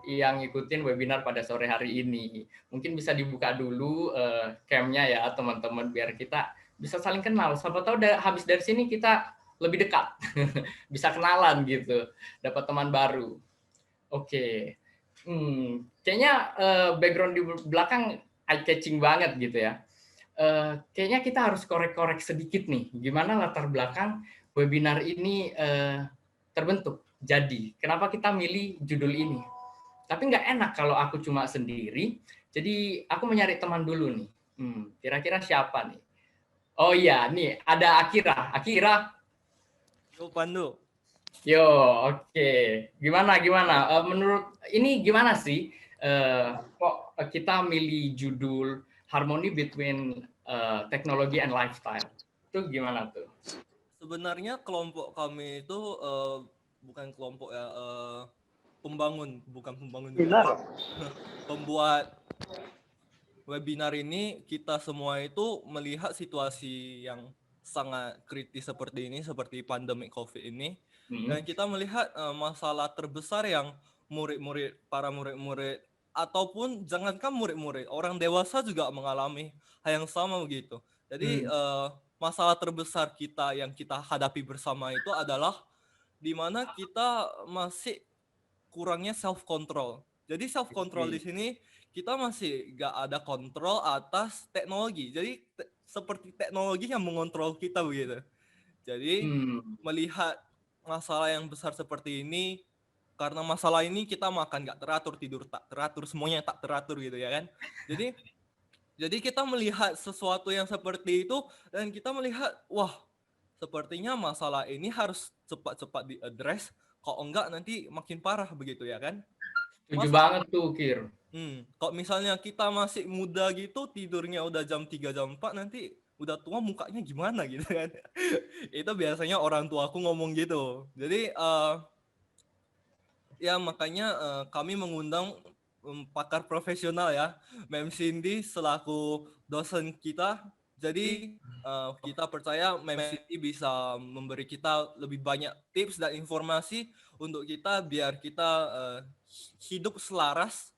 yang ngikutin webinar pada sore hari ini. Mungkin bisa dibuka dulu cam-nya ya teman-teman biar kita bisa saling kenal. Siapa tahu habis dari sini kita lebih dekat, bisa kenalan gitu, dapat teman baru. Oke. Kayaknya background di belakang eye catching banget gitu ya. Kayaknya kita harus korek-korek sedikit nih, gimana latar belakang webinar ini terbentuk. Jadi, kenapa kita milih judul ini? Tapi nggak enak kalau aku cuma sendiri, jadi aku mencari teman dulu nih. Kira-kira siapa nih? Oh iya, nih ada Akira. Akira, Yo Pandu. yo, oke. Gimana? Menurut ini gimana sih? Kok kita milih judul Harmony Between Technology and Lifestyle? Itu gimana tuh? Sebenarnya kelompok kami itu bukan kelompok ya, bukan pembangun juga. Pembuat webinar ini kita semua itu melihat situasi yang sangat kritis seperti ini, seperti pandemi COVID ini, dan kita melihat masalah terbesar yang para murid-murid ataupun jangankan murid-murid, orang dewasa juga mengalami hal yang sama begitu. Jadi masalah terbesar kita yang kita hadapi bersama itu adalah di mana kita masih kurangnya self control. Jadi self control di sini kita masih gak ada kontrol atas teknologi. Jadi seperti teknologi yang mengontrol kita begitu. Jadi melihat masalah yang besar seperti ini, karena masalah ini kita makan gak teratur, tidur tak teratur, semuanya tak teratur gitu ya kan. Jadi kita melihat sesuatu yang seperti itu dan kita melihat, wah, sepertinya masalah ini harus cepat-cepat diadres. Kok enggak nanti makin parah begitu ya kan. Setuju banget tuh, Kir. Kalau misalnya kita masih muda gitu, tidurnya udah jam 3, jam 4, nanti udah tua mukanya gimana gitu kan. Itu biasanya orang tua aku ngomong gitu. Jadi ya makanya kami mengundang pakar profesional ya, Mem Cindy selaku dosen kita. Jadi kita percaya Mem Cindy bisa memberi kita lebih banyak tips dan informasi untuk kita biar kita hidup selaras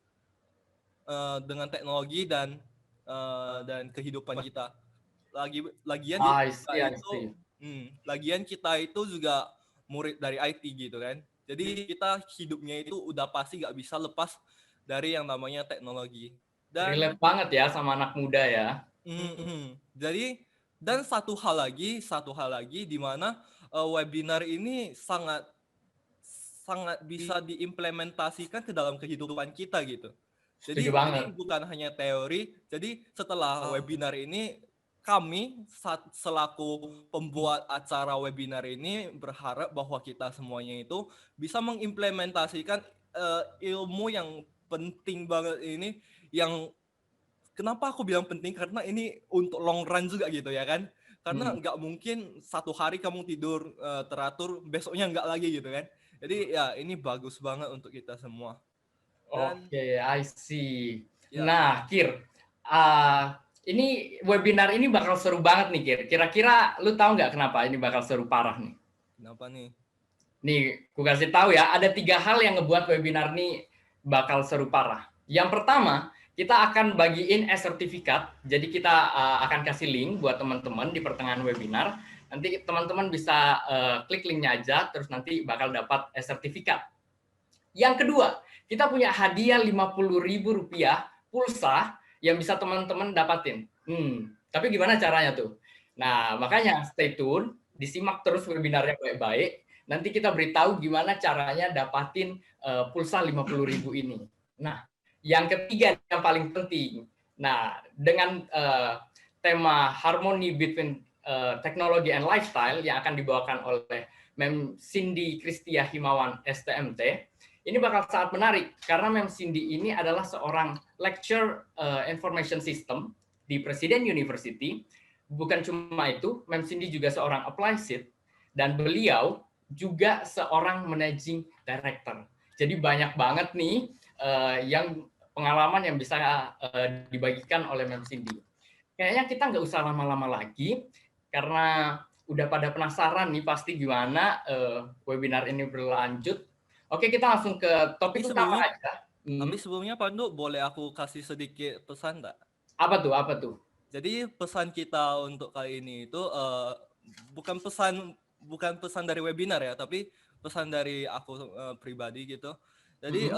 dengan teknologi dan kehidupan kita. Lagian kita itu juga murid dari IT gitu kan. Jadi kita hidupnya itu udah pasti gak bisa lepas dari yang namanya teknologi. Dan relate banget ya sama anak muda ya. Jadi dan satu hal lagi di mana webinar ini sangat bisa diimplementasikan ke dalam kehidupan kita gitu. Jadi ini bukan hanya teori. Jadi setelah webinar ini kami selaku pembuat acara webinar ini berharap bahwa kita semuanya itu bisa mengimplementasikan ilmu yang penting banget ini. Yang kenapa aku bilang penting, karena ini untuk long run juga gitu ya kan. Karena nggak mungkin satu hari kamu tidur teratur, besoknya nggak lagi gitu kan. Jadi ya ini bagus banget untuk kita semua. Oke, I see. Ya. Nah, Kir, ini webinar ini bakal seru banget nih, Kir. Kira-kira lu tahu nggak kenapa ini bakal seru parah nih? Kenapa nih? Nih, aku kasih tahu ya, ada 3 hal yang ngebuat webinar ini bakal seru parah. Yang pertama, kita akan bagiin e-sertifikat. Jadi kita akan kasih link buat teman-teman di pertengahan webinar. Nanti teman-teman bisa klik linknya aja, terus nanti bakal dapat e-sertifikat. Yang kedua, kita punya hadiah Rp50.000 pulsa yang bisa teman-teman dapatin. Tapi gimana caranya tuh? Nah, makanya stay tune, disimak terus webinarnya baik-baik. Nanti kita beritahu gimana caranya dapatin pulsa Rp50.000 ini. Nah, yang ketiga yang paling penting. Nah, dengan tema Harmony Between Technology and Lifestyle yang akan dibawakan oleh Mem Cindy Kristia Himawan STMT, ini bakal sangat menarik karena Mem Cindy ini adalah seorang lecturer information system di Presiden University. Bukan cuma itu, Mem Cindy juga seorang applied dan beliau juga seorang managing director. Jadi banyak banget nih yang pengalaman yang bisa dibagikan oleh Mem Cindy. Kayaknya kita nggak usah lama-lama lagi karena udah pada penasaran nih pasti gimana webinar ini berlanjut. Oke, kita langsung ke topik utama aja. Tapi sebelumnya Pandu, boleh aku kasih sedikit pesan tak? Apa tuh? Apa tuh? Jadi pesan kita untuk kali ini itu bukan pesan dari webinar ya, tapi pesan dari aku pribadi gitu. Jadi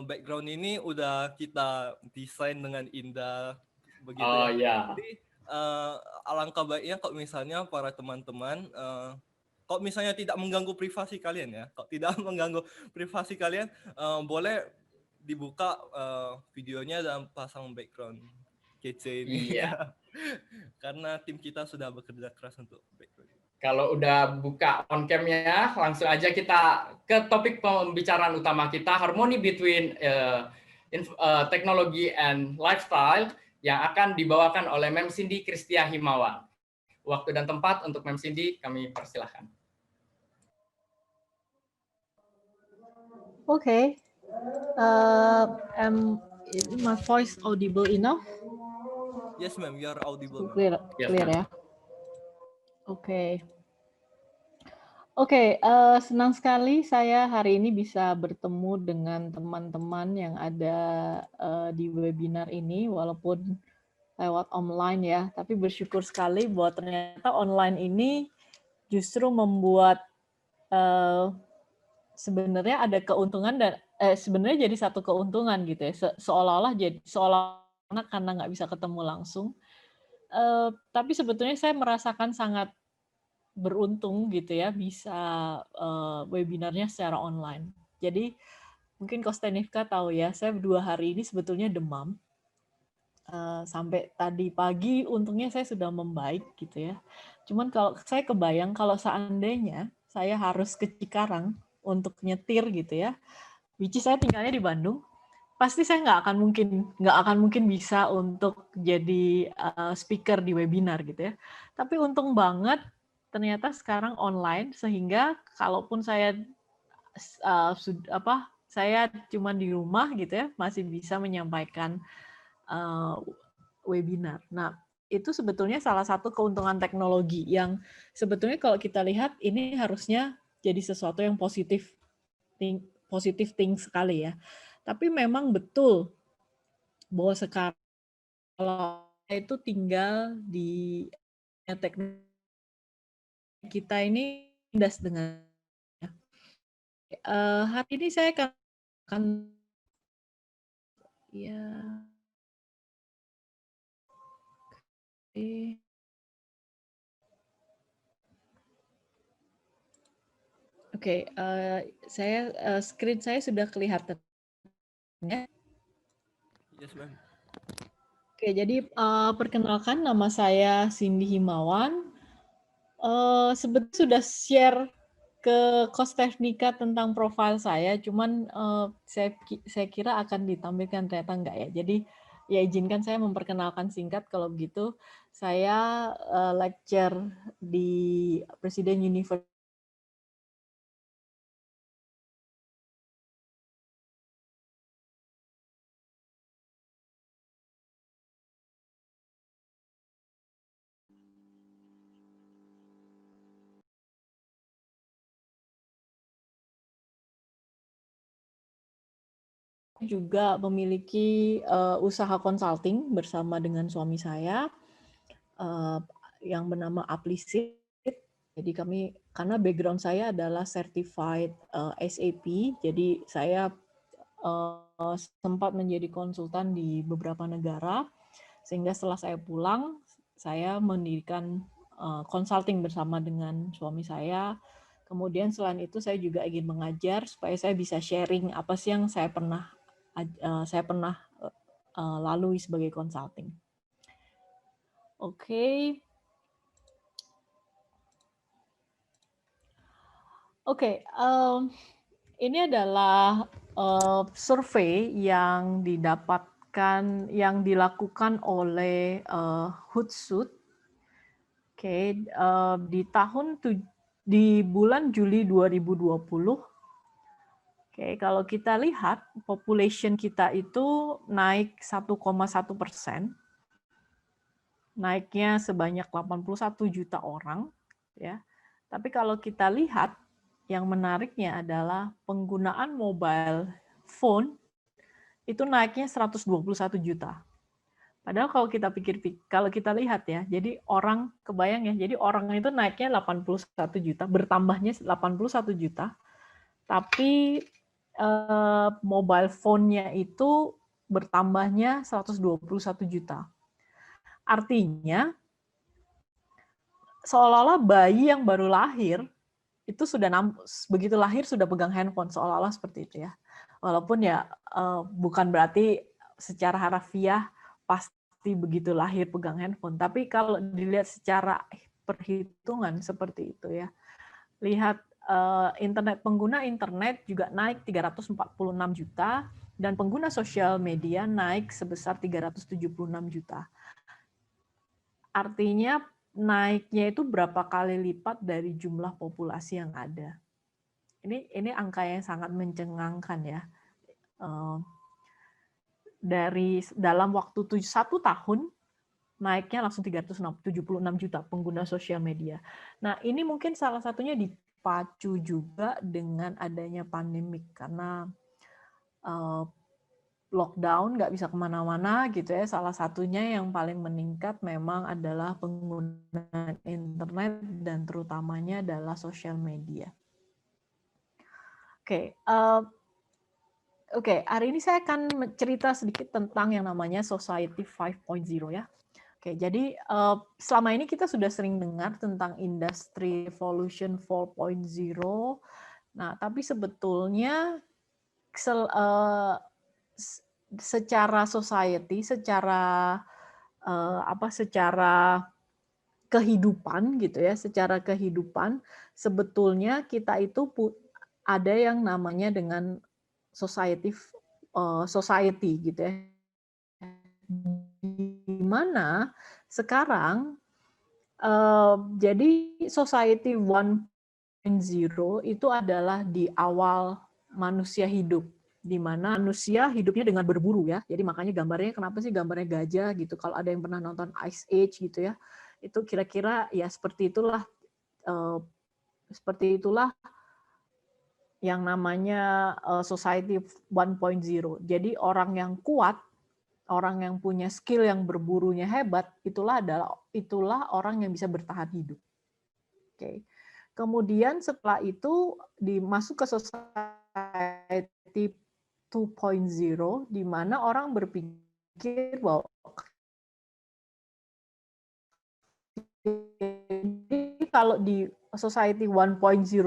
background ini udah kita desain dengan indah begitu Oh ya. ya. Jadi alangkah baiknya kalau misalnya para teman-teman kalau misalnya tidak mengganggu privasi kalian ya, kalau tidak mengganggu privasi kalian boleh dibuka videonya dan pasang background kece ini. Iya. Karena tim kita sudah bekerja keras untuk background. Kalau udah buka on cam-nya, langsung aja kita ke topik pembicaraan utama kita, harmony between technology and lifestyle, yang akan dibawakan oleh Mem Cindy Kristia Himawan. Waktu dan tempat untuk Mem Cindy, kami persilahkan. Okay. Is my voice audible enough? Yes, ma'am, you are audible. Clear, Yes, clear ya. Oke. Senang sekali saya hari ini bisa bertemu dengan teman-teman yang ada di webinar ini, walaupun lewat online ya. Tapi bersyukur sekali bahwa ternyata online ini justru membuat sebenarnya ada keuntungan dan sebenarnya jadi satu keuntungan gitu ya. Seolah-olah karena nggak bisa ketemu langsung. Tapi sebetulnya saya merasakan sangat beruntung gitu ya bisa webinarnya secara online. Jadi mungkin Kostenivka tahu ya, saya 2 hari ini sebetulnya demam. Sampai tadi pagi untungnya saya sudah membaik gitu ya. Cuman kalau saya kebayang kalau seandainya saya harus ke Cikarang untuk nyetir gitu ya, which is saya tinggalnya di Bandung, pasti saya nggak akan mungkin bisa untuk jadi speaker di webinar gitu ya. Tapi untung banget ternyata sekarang online sehingga kalaupun saya saya cuma di rumah gitu ya masih bisa menyampaikan webinar. Nah, itu sebetulnya salah satu keuntungan teknologi yang sebetulnya kalau kita lihat ini harusnya jadi sesuatu yang positif thing sekali ya. Tapi memang betul bahwa sekarang kalau itu tinggal di teknologi kita ini tindas dengan hari ini saya akan ya Oke, screen saya sudah kelihatan ya. Yes, ma'am. Oke, jadi perkenalkan nama saya Cindy Himawan. Sebetulnya sudah share ke Kosternika tentang profil saya, cuman saya kira akan ditampilkan, ternyata enggak ya. Jadi ya izinkan saya memperkenalkan singkat. Kalau begitu saya lecture di Presiden University juga memiliki usaha consulting bersama dengan suami saya yang bernama Aplicit. Jadi karena background saya adalah certified SAP, jadi saya sempat menjadi konsultan di beberapa negara, sehingga setelah saya pulang, saya mendirikan consulting bersama dengan suami saya. Kemudian selain itu saya juga ingin mengajar supaya saya bisa sharing apa sih yang saya pernah lalui sebagai consulting. Oke. Ini adalah survei yang dilakukan oleh Hootsuite. Di bulan Juli 2020. Kalau kita lihat population kita itu naik 1,1%. Naiknya sebanyak 81 juta orang, ya. Tapi kalau kita lihat yang menariknya adalah penggunaan mobile phone itu naiknya 121 juta. Padahal kalau kita lihat ya, jadi orang kebayang ya, jadi orang itu naiknya 81 juta, bertambahnya 81 juta, tapi mobile phone-nya itu bertambahnya 121 juta. Artinya seolah-olah bayi yang baru lahir itu sudah begitu lahir sudah pegang handphone, seolah-olah seperti itu ya. Walaupun ya bukan berarti secara harfiah pasti begitu lahir pegang handphone, tapi kalau dilihat secara perhitungan seperti itu ya. Lihat pengguna internet juga naik 346 juta dan pengguna sosial media naik sebesar 376 juta. Artinya naiknya itu berapa kali lipat dari jumlah populasi yang ada. Ini angka yang sangat mencengangkan ya. Dari dalam waktu 1 tahun naiknya langsung 376 juta pengguna sosial media. Nah, ini mungkin salah satunya dipacu juga dengan adanya pandemik karena lockdown, nggak bisa kemana-mana gitu ya. Salah satunya yang paling meningkat memang adalah penggunaan internet dan terutamanya adalah sosial media. Oke, hari ini saya akan cerita sedikit tentang yang namanya Society 5.0 ya. Oke, jadi selama ini kita sudah sering dengar tentang Industry Revolution 4.0. Nah, tapi sebetulnya secara society, secara kehidupan gitu ya, secara kehidupan sebetulnya kita itu ada yang namanya dengan society gitu ya. Di mana sekarang jadi society 1.0 itu adalah di awal manusia hidup, di mana manusia hidupnya dengan berburu ya. Jadi makanya gambarnya kenapa sih gambarnya gajah gitu. Kalau ada yang pernah nonton Ice Age gitu ya, itu kira-kira ya seperti itulah yang namanya Society 1.0. Jadi orang yang kuat, orang yang punya skill yang berburunya hebat, itulah orang yang bisa bertahan hidup. Oke. Kemudian setelah itu dimasuk ke Society 2.0 di mana orang berpikir bahwa kalau di Society 1.0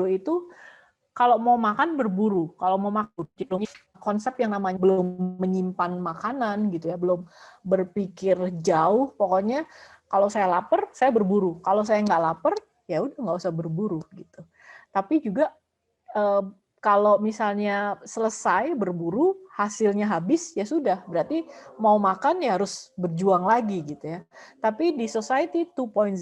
itu kalau mau makan berburu, kalau mau makan konsep yang namanya belum menyimpan makanan gitu ya, belum berpikir jauh, pokoknya kalau saya lapar saya berburu, kalau saya nggak lapar ya udah nggak usah berburu gitu. Tapi juga kalau misalnya selesai berburu, hasilnya habis, ya sudah. Berarti mau makan ya harus berjuang lagi gitu ya. Tapi di Society 2.0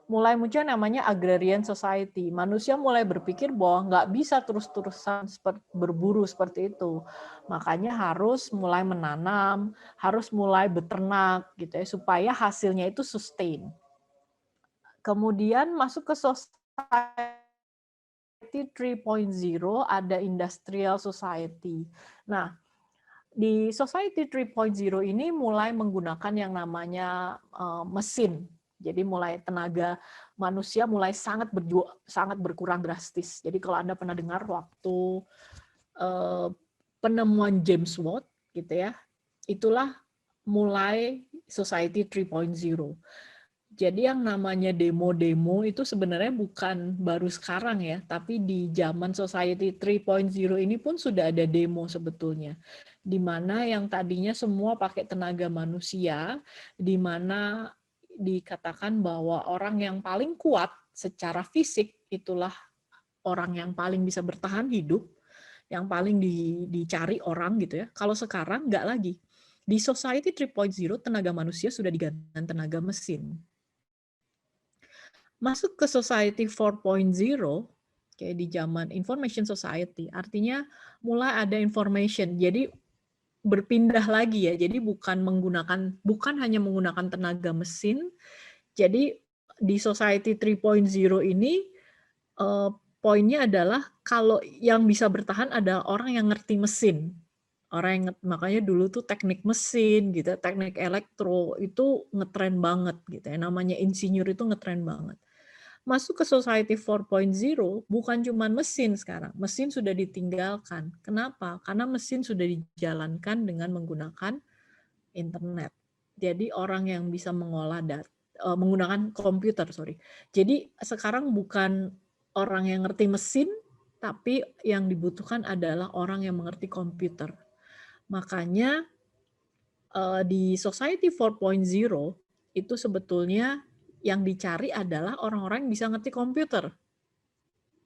mulai muncul namanya agrarian society. Manusia mulai berpikir bahwa nggak bisa terus-terusan berburu seperti itu. Makanya harus mulai menanam, harus mulai beternak gitu ya, supaya hasilnya itu sustain. Kemudian masuk ke Society 3.0 ada industrial society. Nah, di Society 3.0 ini mulai menggunakan yang namanya mesin. Jadi mulai tenaga manusia mulai sangat berkurang drastis. Jadi kalau Anda pernah dengar waktu penemuan James Watt gitu ya, itulah mulai Society 3.0. Jadi yang namanya demo-demo itu sebenarnya bukan baru sekarang ya, tapi di zaman Society 3.0 ini pun sudah ada demo sebetulnya. Di mana yang tadinya semua pakai tenaga manusia, di mana dikatakan bahwa orang yang paling kuat secara fisik itulah orang yang paling bisa bertahan hidup, yang paling dicari orang gitu ya. Kalau sekarang nggak lagi. Di Society 3.0 tenaga manusia sudah diganti dengan tenaga mesin. Masuk ke Society 4.0, kayak di zaman Information Society, artinya mulai ada information. Jadi berpindah lagi ya. Jadi bukan hanya menggunakan tenaga mesin. Jadi di Society 3.0 ini poinnya adalah kalau yang bisa bertahan adalah orang yang ngerti mesin. Makanya dulu tuh teknik mesin gitu, teknik elektro itu ngetren banget gitu ya. Namanya insinyur itu ngetren banget. Masuk ke society 4.0 bukan cuma mesin sekarang. Mesin sudah ditinggalkan. Kenapa? Karena mesin sudah dijalankan dengan menggunakan internet. Jadi orang yang bisa mengolah data menggunakan komputer, sorry. Jadi sekarang bukan orang yang ngerti mesin, tapi yang dibutuhkan adalah orang yang mengerti komputer. Makanya di Society 4.0 itu sebetulnya yang dicari adalah orang-orang yang bisa ngerti komputer.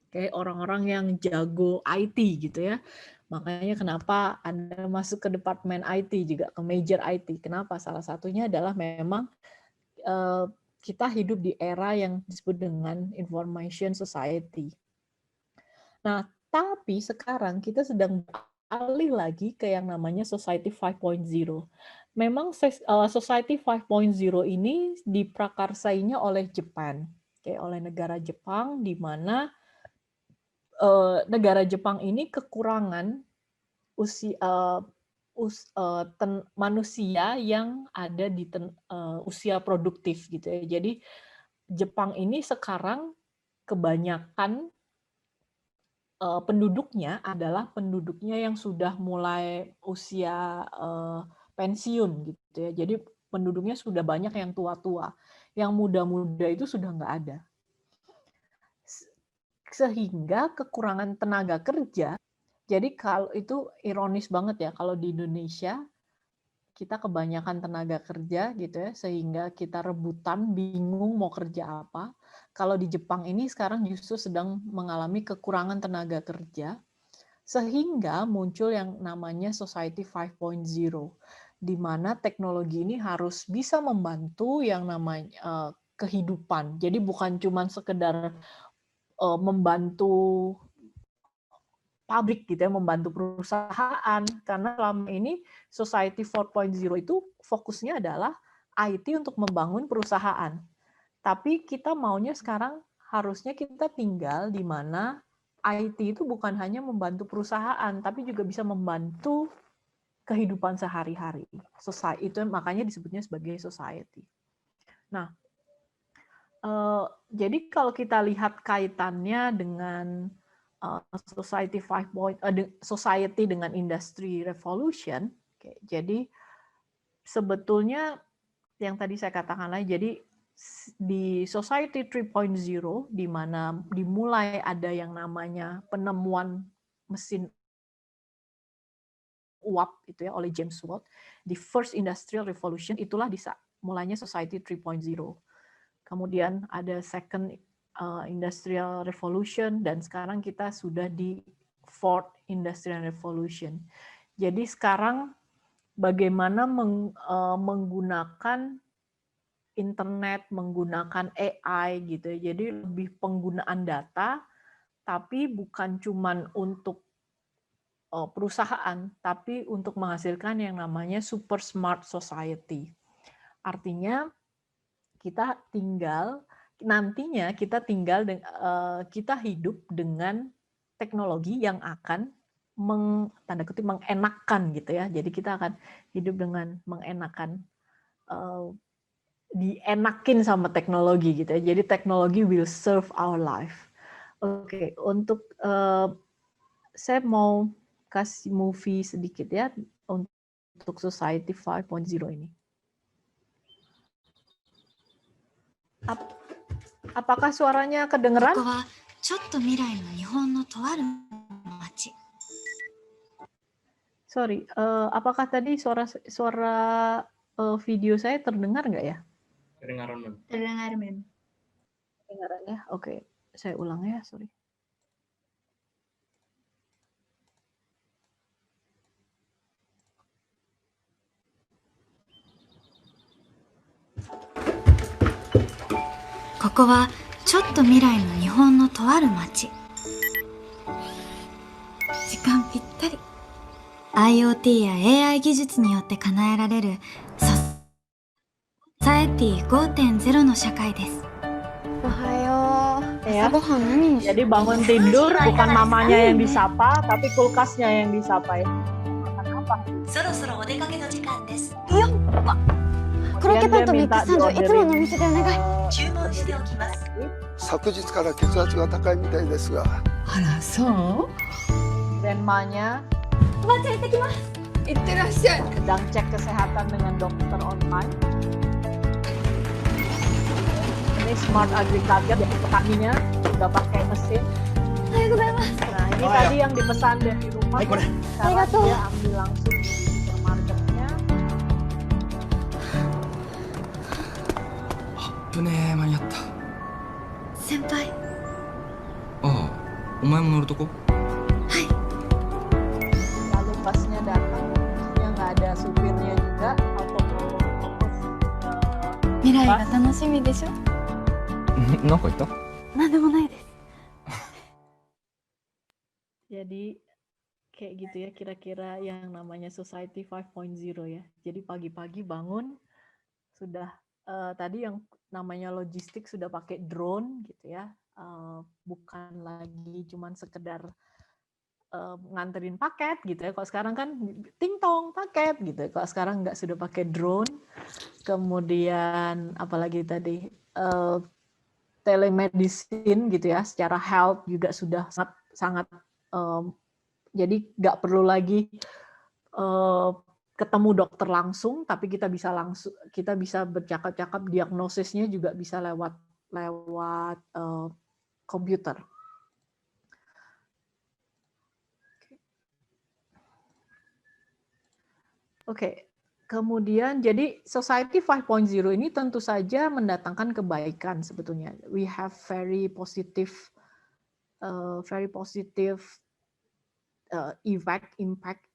Kayak orang-orang yang jago IT gitu ya. Makanya kenapa Anda masuk ke departemen IT juga, ke major IT. Kenapa? Salah satunya adalah memang kita hidup di era yang disebut dengan information society. Nah, tapi sekarang kita sedang beralih lagi ke yang namanya Society 5.0. Memang Society 5.0 ini diprakarsainya oleh Jepang, oleh negara Jepang, di mana negara Jepang ini kekurangan manusia yang ada di usia produktif gitu ya. Jadi Jepang ini sekarang kebanyakan penduduknya adalah penduduknya yang sudah mulai usia pensiun gitu ya. Jadi penduduknya sudah banyak yang tua-tua. Yang muda-muda itu sudah nggak ada. Sehingga kekurangan tenaga kerja. Jadi kalau itu ironis banget ya, kalau di Indonesia kita kebanyakan tenaga kerja gitu ya, sehingga kita rebutan, bingung mau kerja apa. Kalau di Jepang ini sekarang justru sedang mengalami kekurangan tenaga kerja, sehingga muncul yang namanya Society 5.0, di mana teknologi ini harus bisa membantu yang namanya kehidupan. Jadi bukan cuma sekedar membantu pabrik gitu ya, membantu perusahaan, karena selama ini Society 4.0 itu fokusnya adalah IT untuk membangun perusahaan. Tapi kita maunya sekarang harusnya kita tinggal di mana IT itu bukan hanya membantu perusahaan, tapi juga bisa membantu kehidupan sehari-hari. Itu makanya disebutnya sebagai society. Nah, jadi kalau kita lihat kaitannya dengan society dengan industry revolution. Jadi sebetulnya yang tadi saya katakan lagi, jadi di society 3.0 di mana dimulai ada yang namanya penemuan mesin uap itu ya oleh James Watt, di first industrial revolution itulah mulainya society 3.0. Kemudian ada second industrial revolution, dan sekarang kita sudah di fourth industrial revolution. Jadi sekarang bagaimana menggunakan internet, menggunakan AI gitu. Jadi lebih penggunaan data, tapi bukan cuman untuk perusahaan, tapi untuk menghasilkan yang namanya super smart society. Artinya nantinya kita hidup dengan teknologi yang akan tanda kutip mengenakan gitu ya. Jadi kita akan hidup dengan mengenakan, dienakin sama teknologi gitu ya. Jadi teknologi will serve our life. Oke, untuk saya mau kasih movie sedikit ya untuk Society 5.0 ini. Apakah suaranya kedengeran? Sorry, apakah tadi suara video saya terdengar nggak ya? Kedengaran, Mem. Terdengar, Mem. Kedengaran ya? Oke, saya ulang ya, sorry. Koko wa chotto mirai no Nihon no to aru machi. Jikan pittari. IoT や AI 技術によって叶えられるソサエティ 5.0 の社会です。おはよう。Ya. 朝ごはん何にしよ Jadi bangun tidur bukan mamanya yang disapa, tapi kulkasnya yang disapa ya. Makan apa? そろそろお出かけの時間です う。コロッケパンとミックスサンドいつものお店でお願い。注文しておきます 昨日から血圧が高いみたいですが、あらそう Grandma-nya おばあちゃん行ってきます。いってらっしゃい sedang cek kesehatan dengan dokter online. Ini smart agriculture, jadi petaninya udah pakai mesin. おはようございます。 Nah ini tadi yang dipesan dari rumah. Sekarang Arigatou. dia ambil langsung di supermarketnya. 危ねえ、間に合った。先輩。ああ、お前も乗るとこ？ Lalu pasnya datang, dia nggak ada supirnya juga, otomatis 未来が楽しみでしょ。なんか言った？なんでもないです。 Jadi kayak gitu ya kira-kira yang namanya Society 5.0 ya. Jadi pagi-pagi bangun sudah tadi yang namanya logistik sudah pakai drone gitu ya. Bukan lagi cuman sekedar nganterin paket gitu ya. Kalau sekarang kan ting-tong paket gitu ya. Kalau sekarang nggak, sudah pakai drone. Kemudian apalagi tadi telemedicine gitu ya. Secara health juga sudah sangat jadi nggak perlu lagi ketemu dokter langsung, tapi kita bisa bercakap-cakap, diagnosisnya juga bisa lewat komputer. Oke, kemudian jadi Society 5.0 ini tentu saja mendatangkan kebaikan sebetulnya. We have very positive impact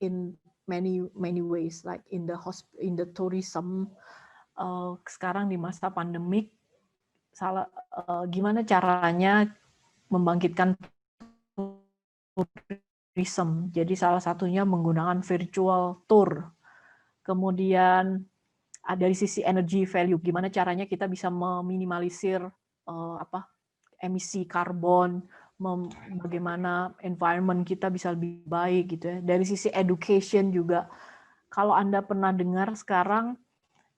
in many ways, like in the tourism. Sekarang di masa pandemik, gimana caranya membangkitkan tourism? Jadi salah satunya menggunakan virtual tour. Kemudian dari sisi energy value, gimana caranya kita bisa meminimalisir emisi karbon, bagaimana environment kita bisa lebih baik gitu ya. Dari sisi education juga, kalau Anda pernah dengar sekarang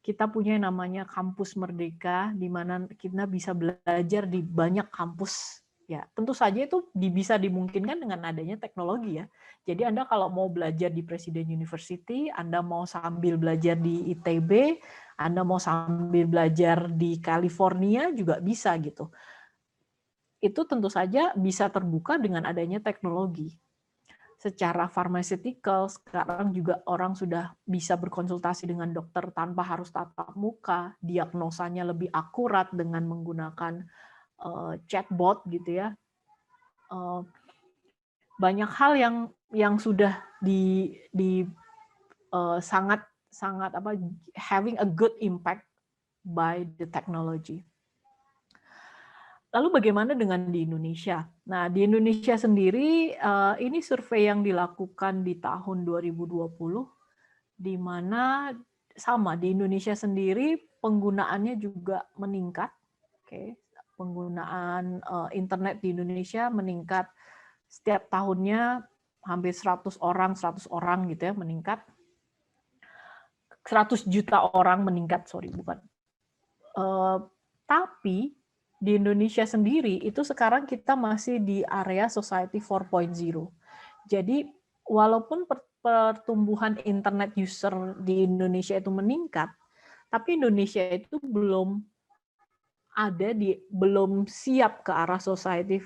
kita punya yang namanya kampus merdeka, di mana kita bisa belajar di banyak kampus. Ya, tentu saja itu bisa dimungkinkan dengan adanya teknologi ya. Jadi Anda kalau mau belajar di Presiden University, Anda mau sambil belajar di ITB, Anda mau sambil belajar di California juga bisa gitu. Itu tentu saja bisa terbuka dengan adanya teknologi. Secara pharmaceutical, sekarang juga orang sudah bisa berkonsultasi dengan dokter tanpa harus tatap muka, diagnosanya lebih akurat dengan menggunakan chatbot gitu ya. Banyak hal yang sudah sangat having a good impact by the technology. Lalu bagaimana dengan di Indonesia? Nah, di Indonesia sendiri, ini survei yang dilakukan di tahun 2020, di mana sama di Indonesia sendiri penggunaannya juga meningkat. Oke, penggunaan internet di Indonesia meningkat setiap tahunnya hampir 100 orang gitu ya meningkat. 100 juta orang meningkat, tapi di Indonesia sendiri itu sekarang kita masih di area Society 4.0. Jadi walaupun pertumbuhan internet user di Indonesia itu meningkat, tapi Indonesia itu belum siap ke arah Society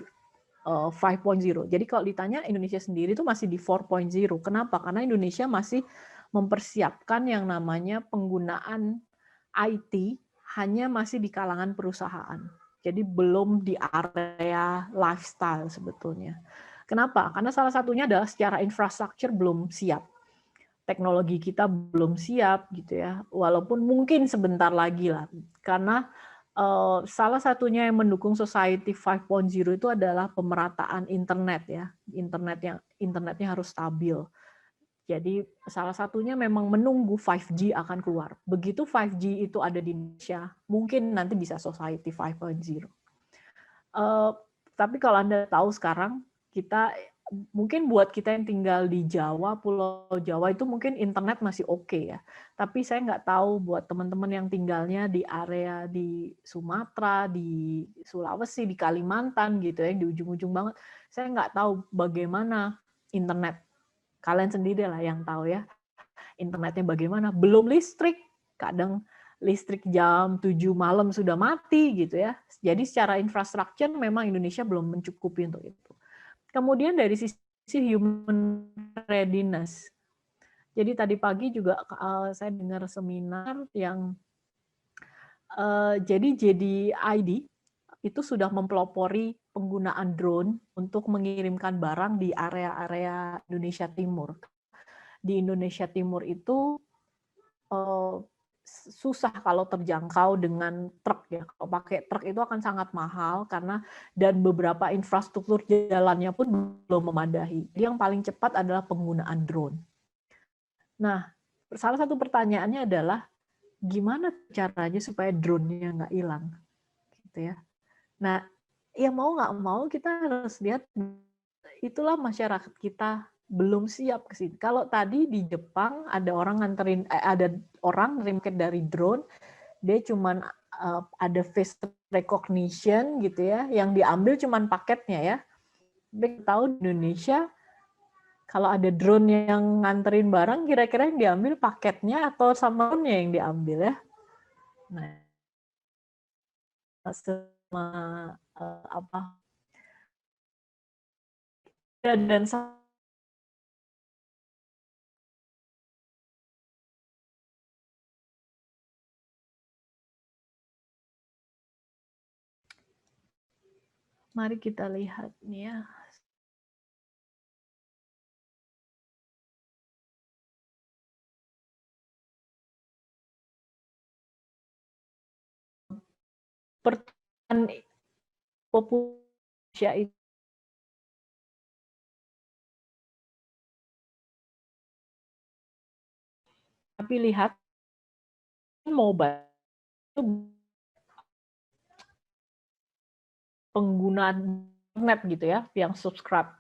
5.0. Jadi kalau ditanya Indonesia sendiri itu masih di 4.0. Kenapa? Karena Indonesia masih mempersiapkan yang namanya penggunaan IT hanya masih di kalangan perusahaan. Jadi belum di area lifestyle sebetulnya. Kenapa? Karena salah satunya adalah secara infrastruktur belum siap. Teknologi kita belum siap gitu ya. Walaupun mungkin sebentar lagi lah. Karena salah satunya yang mendukung Society 5.0 itu adalah pemerataan internet ya. Internetnya harus stabil. Jadi salah satunya memang menunggu 5G akan keluar. Begitu 5G itu ada di Indonesia, mungkin nanti bisa Society 5.0. Tapi kalau Anda tahu sekarang, mungkin buat kita yang tinggal di Jawa, Pulau Jawa itu mungkin internet masih oke ya. Tapi saya nggak tahu buat teman-teman yang tinggalnya di area di Sumatera, di Sulawesi, di Kalimantan gitu ya, di ujung-ujung banget. Saya nggak tahu bagaimana internet. Kalian sendiri lah yang tahu ya. Internetnya bagaimana. Belum listrik. Kadang listrik jam 7 malam sudah mati gitu ya. Jadi secara infrastruktur memang Indonesia belum mencukupi untuk itu. Kemudian dari sisi human readiness. Jadi tadi pagi juga saya dengar seminar yang jadi JDID itu sudah mempelopori penggunaan drone untuk mengirimkan barang di area-area Indonesia Timur. Di Indonesia Timur itu susah kalau terjangkau dengan truk ya. Kalau pakai truk itu akan sangat mahal karena dan beberapa infrastruktur jalannya pun belum memadai. Jadi yang paling cepat adalah penggunaan drone. Nah, salah satu pertanyaannya adalah gimana caranya supaya drone-nya nggak hilang, gitu ya. Nah, ya mau nggak mau kita harus lihat itulah masyarakat kita belum siap ke sini. Kalau tadi di Jepang ada orang ngirim dari drone, dia cuman ada face recognition gitu ya, yang diambil cuman paketnya ya. Tapi tahu di Indonesia kalau ada drone yang nganterin barang, kira-kira yang diambil paketnya atau sama drone-nya yang diambil ya. Nah, sama dan mari kita lihat nih ya. Pertumbuhan populasi itu tapi lihat mobile itu penggunaan internet gitu ya, yang subscribe.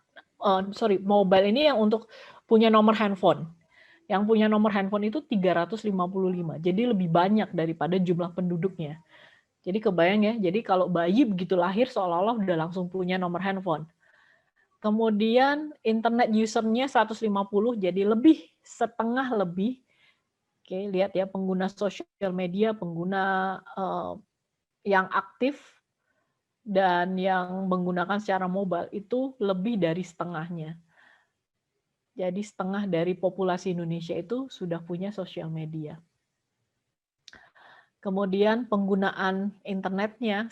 Mobile ini yang untuk punya nomor handphone. Yang punya nomor handphone itu 355. Jadi lebih banyak daripada jumlah penduduknya. Jadi kebayang ya, jadi kalau bayi begitu lahir seolah-olah udah langsung punya nomor handphone. Kemudian internet usernya 150, jadi setengah lebih. Oke, lihat ya, pengguna sosial media, pengguna yang aktif dan yang menggunakan secara mobile itu lebih dari setengahnya. Jadi setengah dari populasi Indonesia itu sudah punya sosial media. Kemudian penggunaan internetnya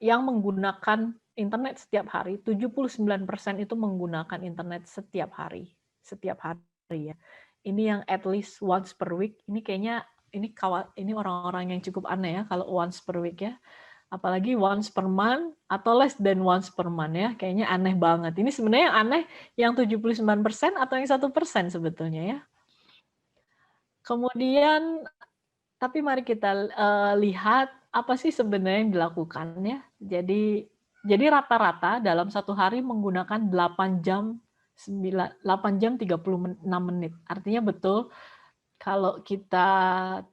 yang menggunakan internet setiap hari, 79% itu menggunakan internet setiap hari ya. Ini yang at least once per week. Ini kayaknya ini orang-orang yang cukup aneh ya kalau once per week ya. Apalagi once per month atau less than once per month ya. Kayaknya aneh banget. Ini sebenarnya yang aneh yang 79% atau yang 1% sebetulnya ya. Kemudian tapi mari kita lihat apa sih sebenarnya yang dilakukan ya. Jadi rata-rata dalam satu hari menggunakan 8 jam 36 menit. Artinya betul kalau kita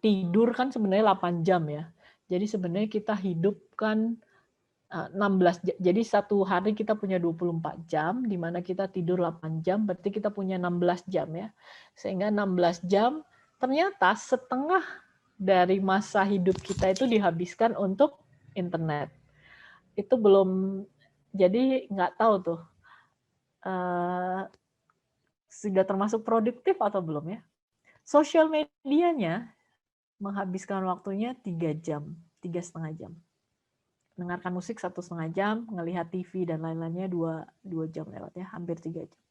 tidur kan sebenarnya 8 jam ya. Jadi sebenarnya kita hidup kan 16 jam. Jadi satu hari kita punya 24 jam, di mana kita tidur 8 jam, berarti kita punya 16 jam ya. Sehingga 16 jam ternyata setengah dari masa hidup kita itu dihabiskan untuk internet. Itu belum, jadi nggak tahu tuh, sudah termasuk produktif atau belum ya. Sosial medianya menghabiskan waktunya 3 jam, 3,5 jam. Mendengarkan musik 1,5 jam, ngelihat TV dan lain-lainnya 2 jam lewat ya, hampir 3 jam.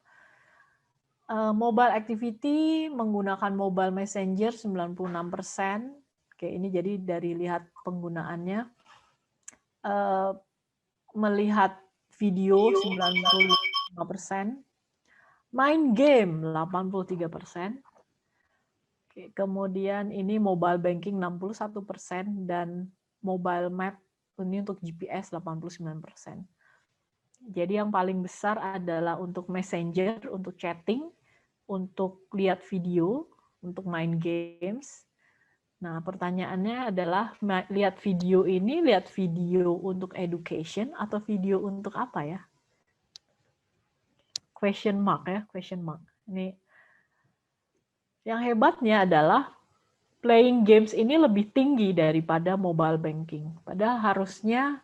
Mobile activity menggunakan mobile messenger 96%. Oke, ini jadi dari lihat penggunaannya. Melihat video 95%. Main game 83%. Oke, kemudian ini mobile banking 61% dan mobile map ini untuk GPS 89%. Jadi yang paling besar adalah untuk messenger, untuk chatting, untuk lihat video, untuk main games. Nah, pertanyaannya adalah lihat video untuk education atau video untuk apa ya? Question mark ya, question mark. Ini yang hebatnya adalah playing games ini lebih tinggi daripada mobile banking. Padahal harusnya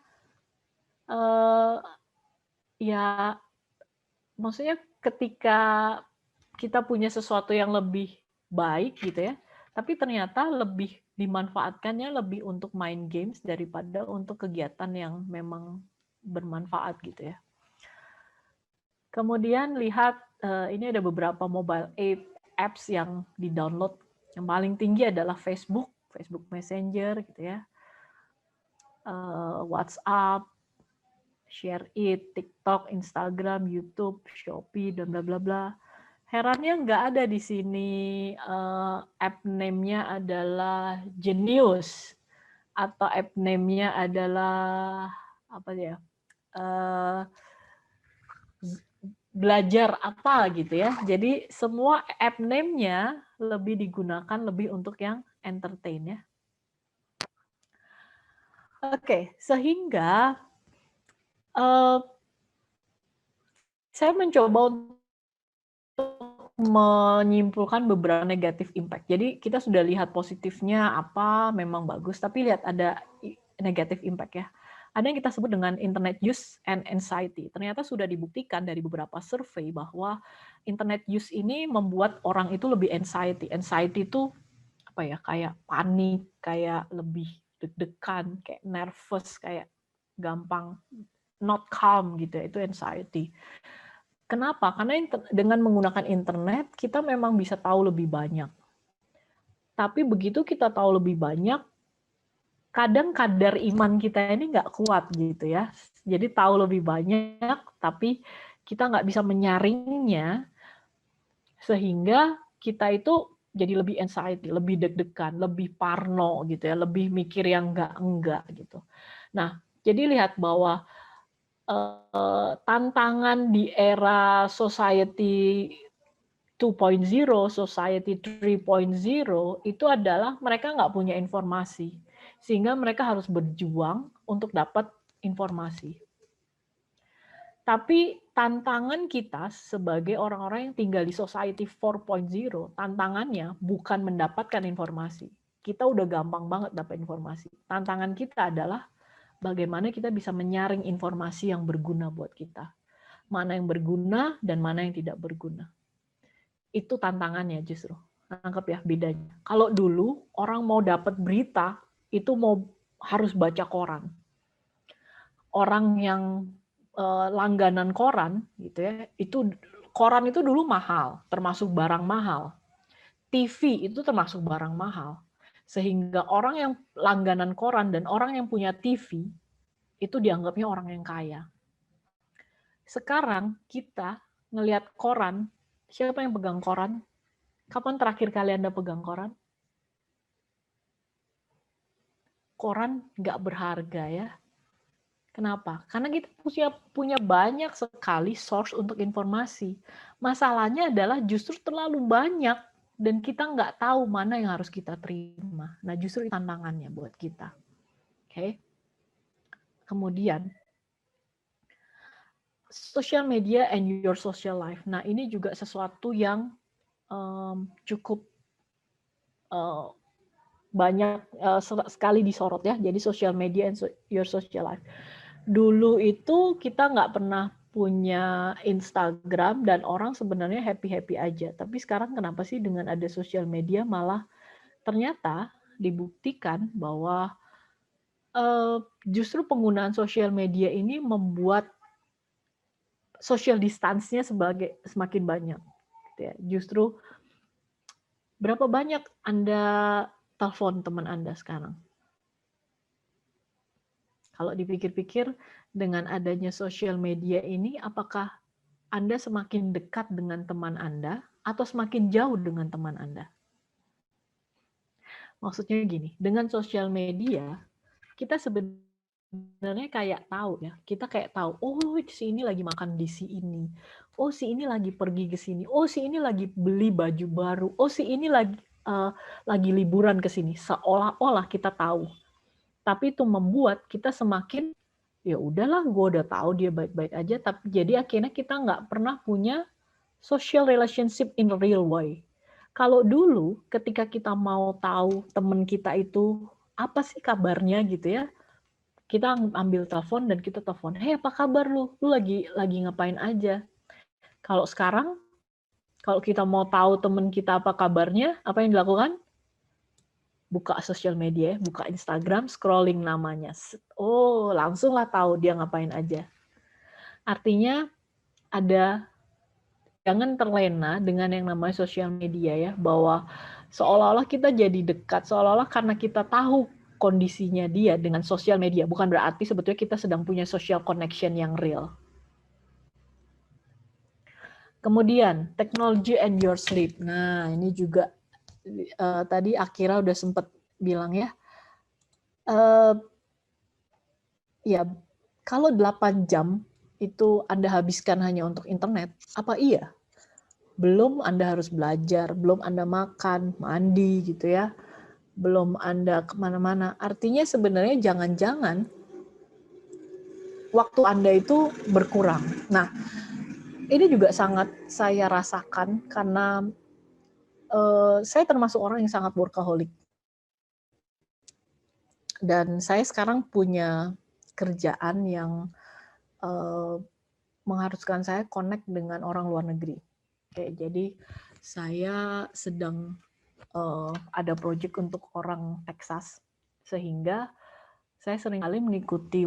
ya maksudnya ketika kita punya sesuatu yang lebih baik gitu ya, tapi ternyata lebih dimanfaatkannya lebih untuk main games daripada untuk kegiatan yang memang bermanfaat gitu ya. Kemudian lihat ini ada beberapa mobile apps yang di-download. Yang paling tinggi adalah Facebook, Facebook Messenger gitu ya. WhatsApp, ShareIt, TikTok, Instagram, YouTube, Shopee, dan bla bla bla. Herannya nggak ada di sini app name-nya adalah Genius atau app name-nya adalah apa ya? Belajar apa gitu ya. Jadi semua app name-nya lebih digunakan lebih untuk yang entertain ya. Oke, sehingga saya mencoba untuk menyimpulkan beberapa negatif impact. Jadi kita sudah lihat positifnya apa, memang bagus, tapi lihat ada negatif impact ya. Ada yang kita sebut dengan internet use and anxiety. Ternyata sudah dibuktikan dari beberapa survei bahwa internet use ini membuat orang itu lebih anxiety. Anxiety itu apa ya? Kayak panik, kayak lebih deg-degan, kayak nervous, kayak gampang not calm gitu ya. Itu anxiety. Kenapa? Karena dengan menggunakan internet kita memang bisa tahu lebih banyak. Tapi begitu kita tahu lebih banyak, kadang kadar iman kita ini nggak kuat gitu ya. Jadi tahu lebih banyak, tapi kita nggak bisa menyaringnya, sehingga kita itu jadi lebih anxiety, lebih deg-degan, lebih parno gitu ya, lebih mikir yang enggak gitu. Nah, jadi lihat bahwa tantangan di era society 2.0, society 3.0 itu adalah mereka nggak punya informasi. Sehingga mereka harus berjuang untuk dapat informasi. Tapi tantangan kita sebagai orang-orang yang tinggal di society 4.0, tantangannya bukan mendapatkan informasi. Kita udah gampang banget dapat informasi. Tantangan kita adalah bagaimana kita bisa menyaring informasi yang berguna buat kita. Mana yang berguna dan mana yang tidak berguna. Itu tantangannya justru. Nangkep ya bedanya. Kalau dulu orang mau dapat berita, itu harus baca koran. Orang yang langganan koran gitu ya, itu koran itu dulu mahal, termasuk barang mahal. TV itu termasuk barang mahal. Sehingga orang yang langganan koran dan orang yang punya TV itu dianggapnya orang yang kaya. Sekarang kita ngelihat koran, siapa yang pegang koran? Kapan terakhir kali Anda pegang koran? Koran nggak berharga ya. Kenapa? Karena kita punya banyak sekali source untuk informasi. Masalahnya adalah justru terlalu banyak dan kita nggak tahu mana yang harus kita terima. Nah, justru itu tantangannya buat kita. Oke. Kemudian social media and your social life. Nah, ini juga sesuatu yang cukup banyak sekali disorot ya. Jadi social media and your social life. Dulu itu kita nggak pernah punya Instagram dan orang sebenarnya happy-happy aja. Tapi sekarang kenapa sih dengan ada social media malah ternyata dibuktikan bahwa justru penggunaan social media ini membuat social distance-nya semakin banyak. Gitu ya. Justru berapa banyak Anda telepon teman Anda sekarang? Kalau dipikir-pikir dengan adanya social media ini, apakah Anda semakin dekat dengan teman Anda atau semakin jauh dengan teman Anda? Maksudnya gini, dengan social media, kita sebenarnya sebenarnya kayak tahu ya, kita kayak tahu, oh si ini lagi makan di si ini, oh si ini lagi pergi ke sini, oh si ini lagi beli baju baru, oh si ini lagi liburan ke sini, seolah-olah kita tahu. Tapi itu membuat kita semakin, ya udahlah, gue udah tahu dia baik-baik aja, tapi jadi akhirnya kita nggak pernah punya social relationship in a real way. Kalau dulu ketika kita mau tahu teman kita itu apa sih kabarnya gitu ya, kita ambil telepon dan kita telepon, "Hey, apa kabar lu? Lu lagi ngapain aja?" Kalau sekarang, kalau kita mau tahu teman kita apa kabarnya, apa yang dilakukan? Buka sosial media, buka Instagram, scrolling namanya. Oh, langsung lah tahu dia ngapain aja. Artinya jangan terlena dengan yang namanya sosial media ya, bahwa seolah-olah kita jadi dekat, seolah-olah karena kita tahu kondisinya dia dengan sosial media, bukan berarti sebetulnya kita sedang punya social connection yang real. Kemudian, technology and your sleep. Nah, ini juga tadi Akira udah sempat bilang ya, ya kalau 8 jam itu Anda habiskan hanya untuk internet, apa iya? Belum Anda harus belajar, belum Anda makan, mandi gitu ya, belum Anda kemana-mana. Artinya sebenarnya jangan-jangan waktu Anda itu berkurang. Nah, ini juga sangat saya rasakan karena saya termasuk orang yang sangat workaholic. Dan saya sekarang punya kerjaan yang mengharuskan saya connect dengan orang luar negeri. Oke, jadi saya sedang ada project untuk orang Texas, sehingga saya seringkali mengikuti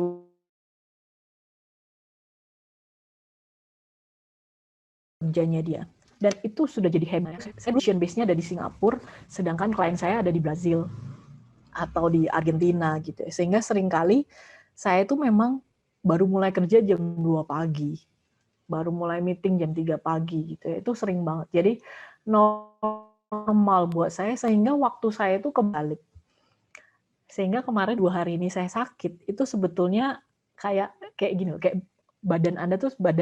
kerjanya dia. Dan itu sudah jadi hemat. Saya mission base-nya ada di Singapura, sedangkan klien saya ada di Brazil atau di Argentina gitu. Sehingga seringkali saya itu memang baru mulai kerja jam 2 pagi. Baru mulai meeting jam 3 pagi gitu ya. Itu sering banget. Jadi normal buat saya, sehingga waktu saya itu kebalik. Sehingga kemarin 2 hari ini saya sakit, itu sebetulnya kayak gini, kayak badan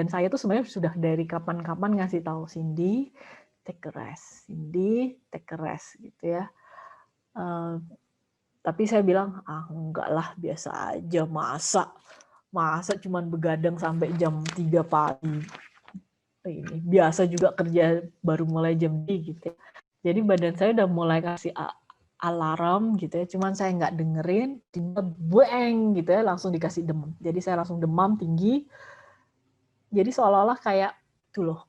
saya tuh sebenarnya sudah dari kapan-kapan ngasih tahu, Cindy, take a rest, Cindy, take a rest gitu ya. Tapi saya bilang, enggak lah, biasa aja, masa cuman begadang sampai jam 3 pagi. Ini biasa juga kerja baru mulai jam 3 gitu ya. Jadi badan saya udah mulai kasih alarm gitu ya, cuman saya nggak dengerin, tiba bueng gitu ya, langsung dikasih demam. Jadi saya langsung demam tinggi. Jadi seolah-olah kayak tuh loh,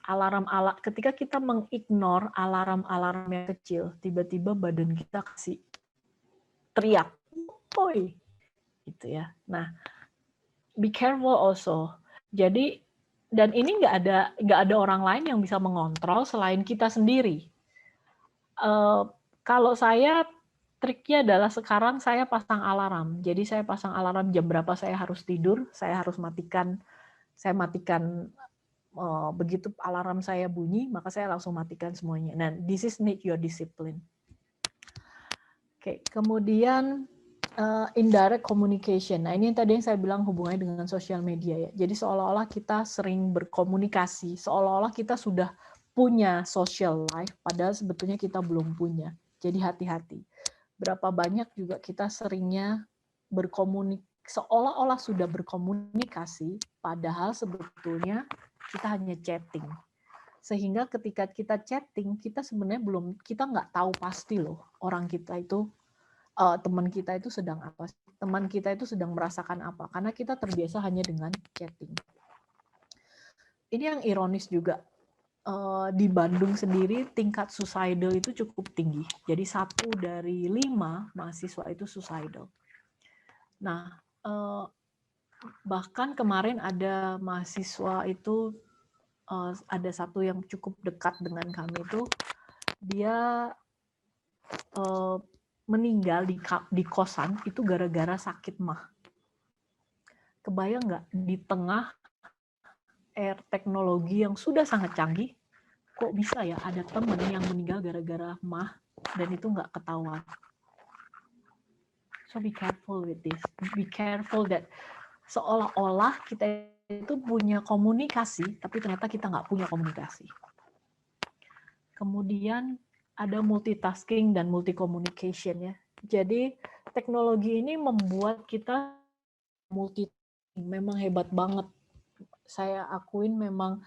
ketika kita mengignore alarm-alarm yang kecil, tiba-tiba badan kita kasih teriak, "Oi!" gitu ya. Nah, be careful also. Jadi, dan ini nggak ada orang lain yang bisa mengontrol selain kita sendiri. Kalau saya, triknya adalah sekarang saya pasang alarm. Jadi saya pasang alarm jam berapa saya harus tidur, saya harus matikan. Saya matikan begitu alarm saya bunyi, maka saya langsung matikan semuanya. Nah, this is need your discipline. Oke, kemudian indirect communication. Nah, ini yang tadi yang saya bilang hubungannya dengan sosial media ya. Jadi seolah-olah kita sering berkomunikasi, seolah-olah kita sudah punya social life, padahal sebetulnya kita belum punya. Jadi hati-hati. Berapa banyak juga kita seringnya seolah-olah sudah berkomunikasi, padahal sebetulnya kita hanya chatting. Sehingga ketika kita chatting, kita sebenarnya kita nggak tahu pasti loh orang kita itu, teman kita itu sedang apa, teman kita itu sedang merasakan apa, karena kita terbiasa hanya dengan chatting. Ini yang ironis juga, di Bandung sendiri tingkat suicidal itu cukup tinggi. Jadi 1 dari 5 mahasiswa itu suicidal. Nah, bahkan kemarin ada mahasiswa itu, ada satu yang cukup dekat dengan kami itu, dia meninggal di kosan itu gara-gara sakit mah. Kebayang nggak, di tengah teknologi yang sudah sangat canggih, kok bisa ya ada teman yang meninggal gara-gara mah dan itu nggak ketahuan. So be careful with this. Be careful that seolah-olah kita itu punya komunikasi, tapi ternyata kita nggak punya komunikasi. Kemudian ada multitasking dan multi communication ya. Jadi teknologi ini membuat kita multi, memang hebat banget. Saya akuin memang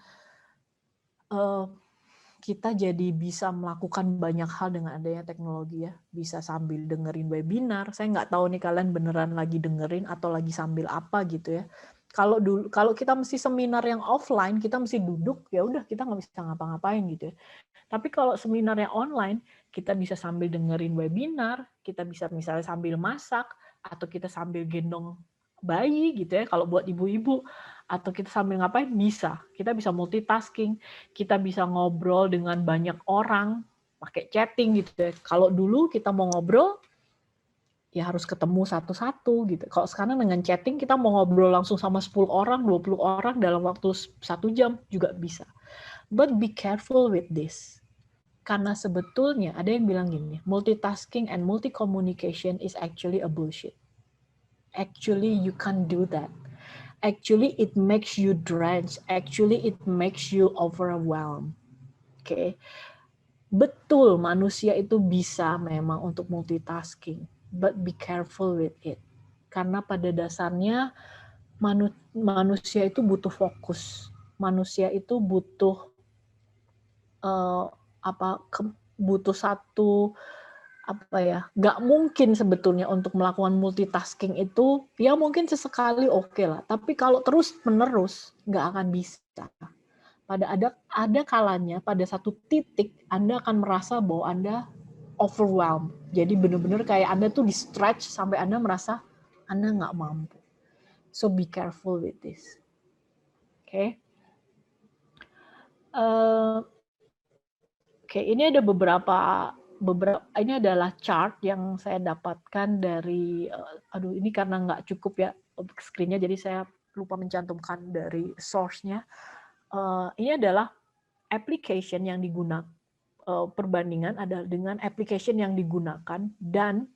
kita jadi bisa melakukan banyak hal dengan adanya teknologi ya. Bisa sambil dengerin webinar. Saya nggak tahu nih kalian beneran lagi dengerin atau lagi sambil apa gitu ya. Kalau kita mesti seminar yang offline, kita mesti duduk, ya udah kita nggak bisa ngapa-ngapain gitu ya. Tapi kalau seminar yang online, kita bisa sambil dengerin webinar, kita bisa misalnya sambil masak, atau kita sambil gendong bayi gitu ya, kalau buat ibu-ibu, atau kita sambil ngapain, bisa. Kita bisa multitasking, kita bisa ngobrol dengan banyak orang, pakai chatting gitu ya. Kalau dulu kita mau ngobrol, ya harus ketemu satu-satu gitu. Kalau sekarang dengan chatting, kita mau ngobrol langsung sama 10 orang, 20 orang dalam waktu 1 jam juga bisa. But be careful with this. Karena sebetulnya ada yang bilang gini, multitasking and multi-communication is actually a bullshit. Actually, you can't do that. Actually, it makes you drenched. Actually, it makes you overwhelmed. Okay? Betul, manusia itu bisa memang untuk multitasking, but be careful with it. Karena pada dasarnya manusia itu butuh fokus. Manusia itu butuh butuh satu nggak mungkin sebetulnya untuk melakukan multitasking itu, ya mungkin sesekali oke lah, tapi kalau terus menerus nggak akan bisa. Ada kalanya pada satu titik Anda akan merasa bahwa Anda overwhelmed, jadi benar-benar kayak Anda tuh di stretch sampai Anda merasa Anda nggak mampu. So be careful with this. Oke. Oke, ini ada beberapa ini adalah chart yang saya dapatkan dari ini karena nggak cukup ya screen-nya, jadi saya lupa mencantumkan dari source-nya. Ini adalah application yang digunakan, perbandingan adalah dengan application yang digunakan dan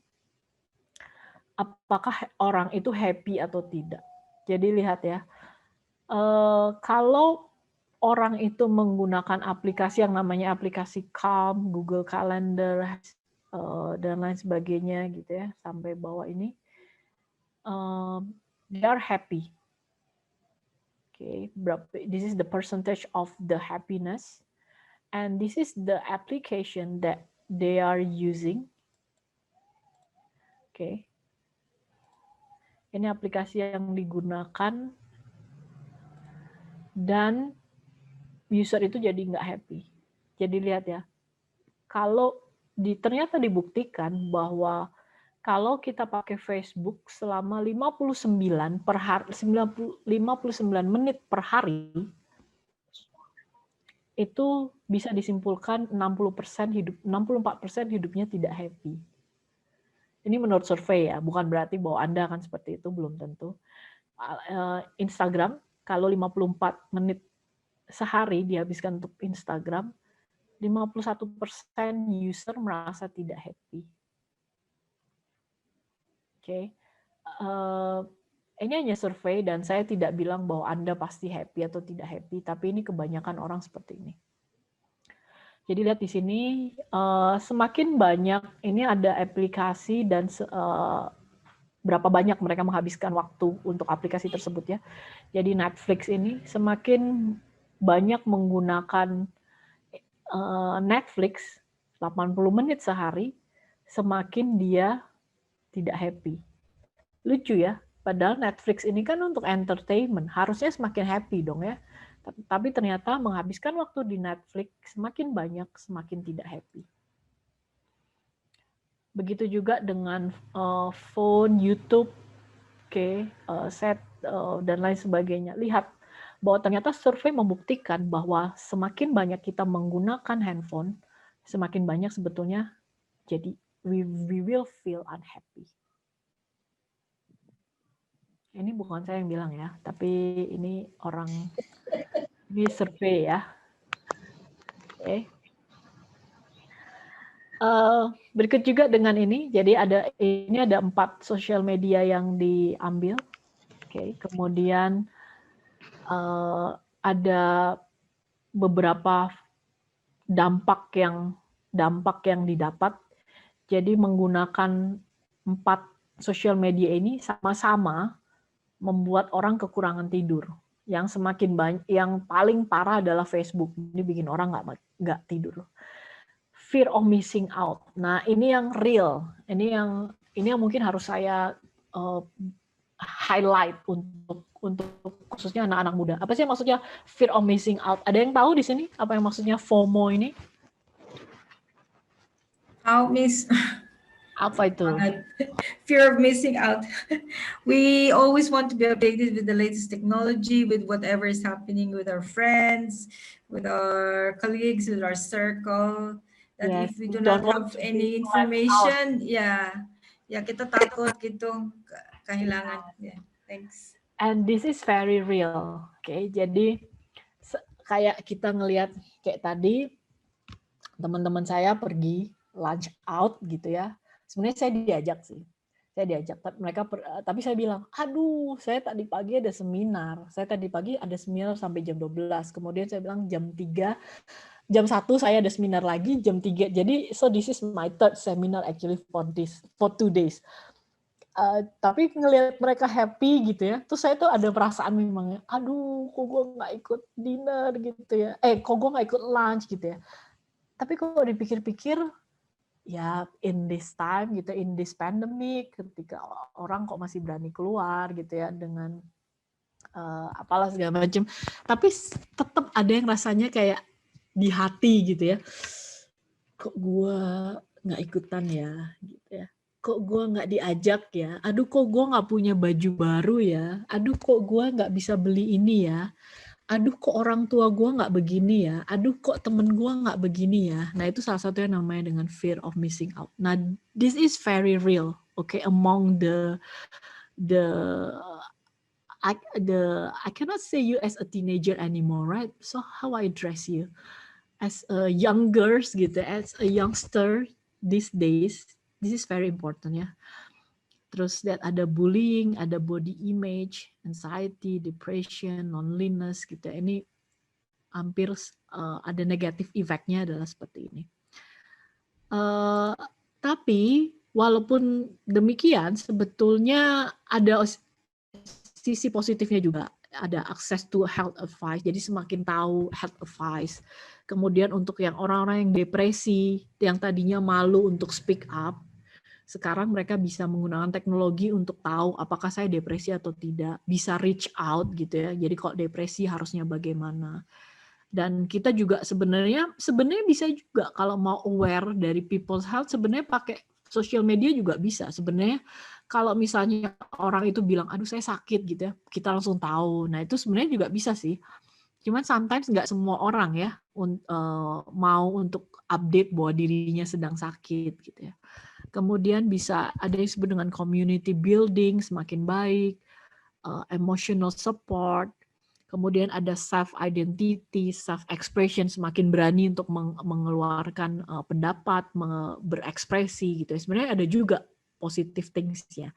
apakah orang itu happy atau tidak. Jadi lihat ya, kalau orang itu menggunakan aplikasi yang namanya aplikasi Calm, Google Calendar, dan lain sebagainya gitu ya, sampai bawah ini, they are happy. Okay, this is the percentage of the happiness, and this is the application that they are using. Okay, ini aplikasi yang digunakan dan user itu jadi nggak happy. Jadi lihat ya, kalau ternyata dibuktikan bahwa kalau kita pakai Facebook selama 59 menit per hari, itu bisa disimpulkan 64% hidupnya tidak happy. Ini menurut survei ya, bukan berarti bahwa Anda akan seperti itu, belum tentu. Instagram, kalau 54 menit sehari dihabiskan untuk Instagram, 51% user merasa tidak happy. Oke, ini hanya survei dan saya tidak bilang bahwa Anda pasti happy atau tidak happy, tapi ini kebanyakan orang seperti ini. Jadi lihat di sini, semakin banyak, ini ada aplikasi dan berapa banyak mereka menghabiskan waktu untuk aplikasi tersebut ya. Jadi Netflix ini semakin banyak menggunakan Netflix 80 menit sehari, semakin dia tidak happy. Lucu ya, padahal Netflix ini kan untuk entertainment, harusnya semakin happy dong ya. Tapi ternyata menghabiskan waktu di Netflix semakin banyak, semakin tidak happy. Begitu juga dengan phone, YouTube, set, dan lain sebagainya. Lihat bahwa ternyata survei membuktikan bahwa semakin banyak kita menggunakan handphone, semakin banyak sebetulnya jadi we will feel unhappy. Ini bukan saya yang bilang ya, tapi ini survei ya. Oke. Berikut juga dengan ini. Jadi ada 4 sosial media yang diambil. Oke, kemudian ada beberapa dampak yang didapat. Jadi menggunakan 4 sosial media ini sama-sama membuat orang kekurangan tidur. Yang semakin banyak, yang paling parah adalah Facebook. Ini bikin orang nggak tidur. Fear of missing out. Nah, ini yang real. Ini yang mungkin harus saya highlight untuk khususnya anak-anak muda. Apa sih maksudnya fear of missing out? Ada yang tahu di sini apa yang maksudnya FOMO ini? Apa itu? Fear of missing out. We always want to be updated with the latest technology, with whatever is happening with our friends, with our colleagues, with our circle. That Yes, if we do don't not want have to any be left out. information, kita takut gitu kehilangan. Yeah, thanks. And this is very real. Oke, jadi kayak kita ngelihat kayak tadi teman-teman saya pergi lunch out gitu ya. Sebenarnya saya diajak sih. Saya diajak, tapi saya bilang, aduh, saya tadi pagi ada seminar. Saya tadi pagi ada seminar sampai jam 12. Kemudian saya bilang jam 1 saya ada seminar lagi, jam 3. Jadi, so this is my third seminar actually for 2 days. Tapi ngelihat mereka happy gitu ya, terus saya tuh ada perasaan memang, aduh, kok gue nggak ikut dinner gitu ya. Kok gue nggak ikut lunch gitu ya. Tapi kalau dipikir-pikir, ya in this time gitu, in this pandemic, ketika orang kok masih berani keluar gitu ya dengan apalah segala macam, tapi tetap ada yang rasanya kayak di hati gitu ya, kok gue nggak ikutan ya gitu ya, kok gue nggak diajak ya, aduh kok gue nggak punya baju baru ya, aduh kok gue nggak bisa beli ini ya, aduh kok orang tua gue nggak begini ya, aduh kok temen gue nggak begini ya. Nah itu salah satu yang namanya dengan fear of missing out. Nah this is very real, okay, among the I cannot say you as a teenager anymore, right? So how I address you as a young girls gitu, as a youngster these days, this is very important ya. Terus that ada bullying, ada body image, anxiety, depression, loneliness gitu. Ini hampir ada negative effect-nya adalah seperti ini. Tapi walaupun demikian, sebetulnya ada sisi positifnya juga. Ada access to health advice, jadi semakin tahu health advice. Kemudian untuk yang orang-orang yang depresi, yang tadinya malu untuk speak up, sekarang mereka bisa menggunakan teknologi untuk tahu apakah saya depresi atau tidak, bisa reach out gitu ya. Jadi kalau depresi harusnya bagaimana. Dan kita juga sebenarnya bisa juga kalau mau aware dari people's health, sebenarnya pakai social media juga bisa. Sebenarnya kalau misalnya orang itu bilang, aduh saya sakit gitu ya, kita langsung tahu. Nah itu sebenarnya juga bisa sih. Cuman sometimes nggak semua orang ya mau untuk update bahwa dirinya sedang sakit gitu ya. Kemudian bisa ada yang disebut dengan community building semakin baik, emotional support, kemudian ada self-identity, self-expression, semakin berani untuk mengeluarkan pendapat, berekspresi gitu. Sebenarnya ada juga positive things-nya.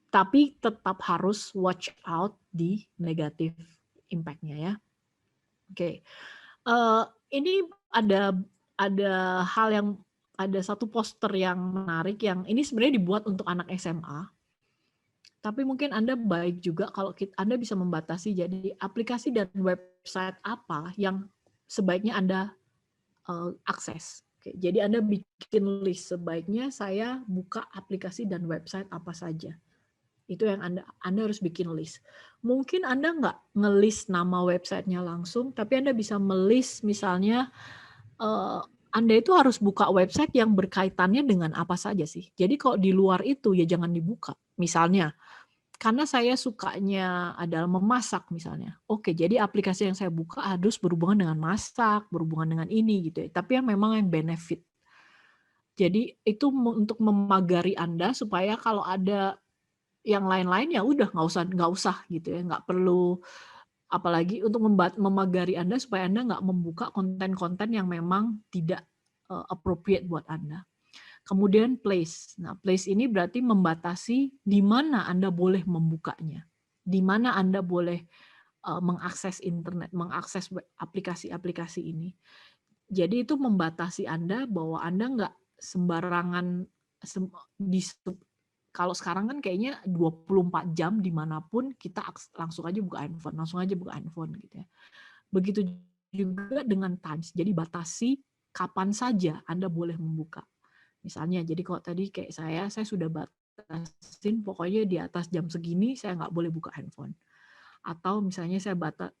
Tapi tetap harus watch out di negative impact-nya ya. Oke. Ini ada hal yang ada satu poster yang menarik yang ini sebenarnya dibuat untuk anak SMA. Tapi mungkin Anda baik juga kalau Anda bisa membatasi, jadi aplikasi dan website apa yang sebaiknya Anda akses. Oke, jadi Anda bikin list, sebaiknya saya buka aplikasi dan website apa saja. Itu yang Anda harus bikin list. Mungkin Anda nggak nge-list nama websitenya langsung, tapi Anda bisa me-list misalnya Anda itu harus buka website yang berkaitannya dengan apa saja sih. Jadi kalau di luar itu ya jangan dibuka. Misalnya, karena saya sukanya adalah memasak misalnya. Oke, jadi aplikasi yang saya buka harus berhubungan dengan masak, berhubungan dengan ini gitu ya. Tapi yang memang yang benefit. Jadi itu untuk memagari Anda supaya kalau ada yang lain-lain ya udah nggak usah gitu ya, nggak perlu. Apalagi untuk memagari Anda supaya Anda nggak membuka konten-konten yang memang tidak appropriate buat Anda. Kemudian place. Nah, place ini berarti membatasi di mana Anda boleh membukanya, di mana Anda boleh mengakses internet, mengakses aplikasi-aplikasi ini. Jadi itu membatasi Anda bahwa Anda nggak sembarangan kalau sekarang kan kayaknya 24 jam dimanapun kita langsung aja buka handphone gitu ya. Begitu juga dengan times. Jadi batasi kapan saja Anda boleh membuka. Misalnya, jadi kalau tadi kayak saya sudah batasin pokoknya di atas jam segini saya nggak boleh buka handphone. Atau misalnya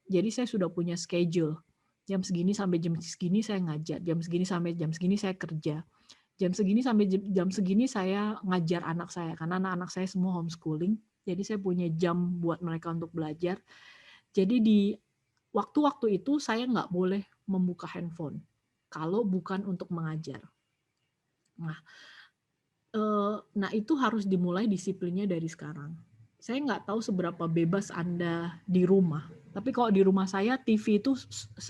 jadi saya sudah punya schedule. Jam segini sampai jam segini saya ngajar, jam segini sampai jam segini saya kerja. Jam segini sampai jam segini saya ngajar anak saya, karena anak-anak saya semua homeschooling. Jadi saya punya jam buat mereka untuk belajar. Jadi di waktu-waktu itu saya nggak boleh membuka handphone kalau bukan untuk mengajar. Nah itu harus dimulai disiplinnya dari sekarang. Saya nggak tahu seberapa bebas Anda di rumah, tapi kalau di rumah saya TV itu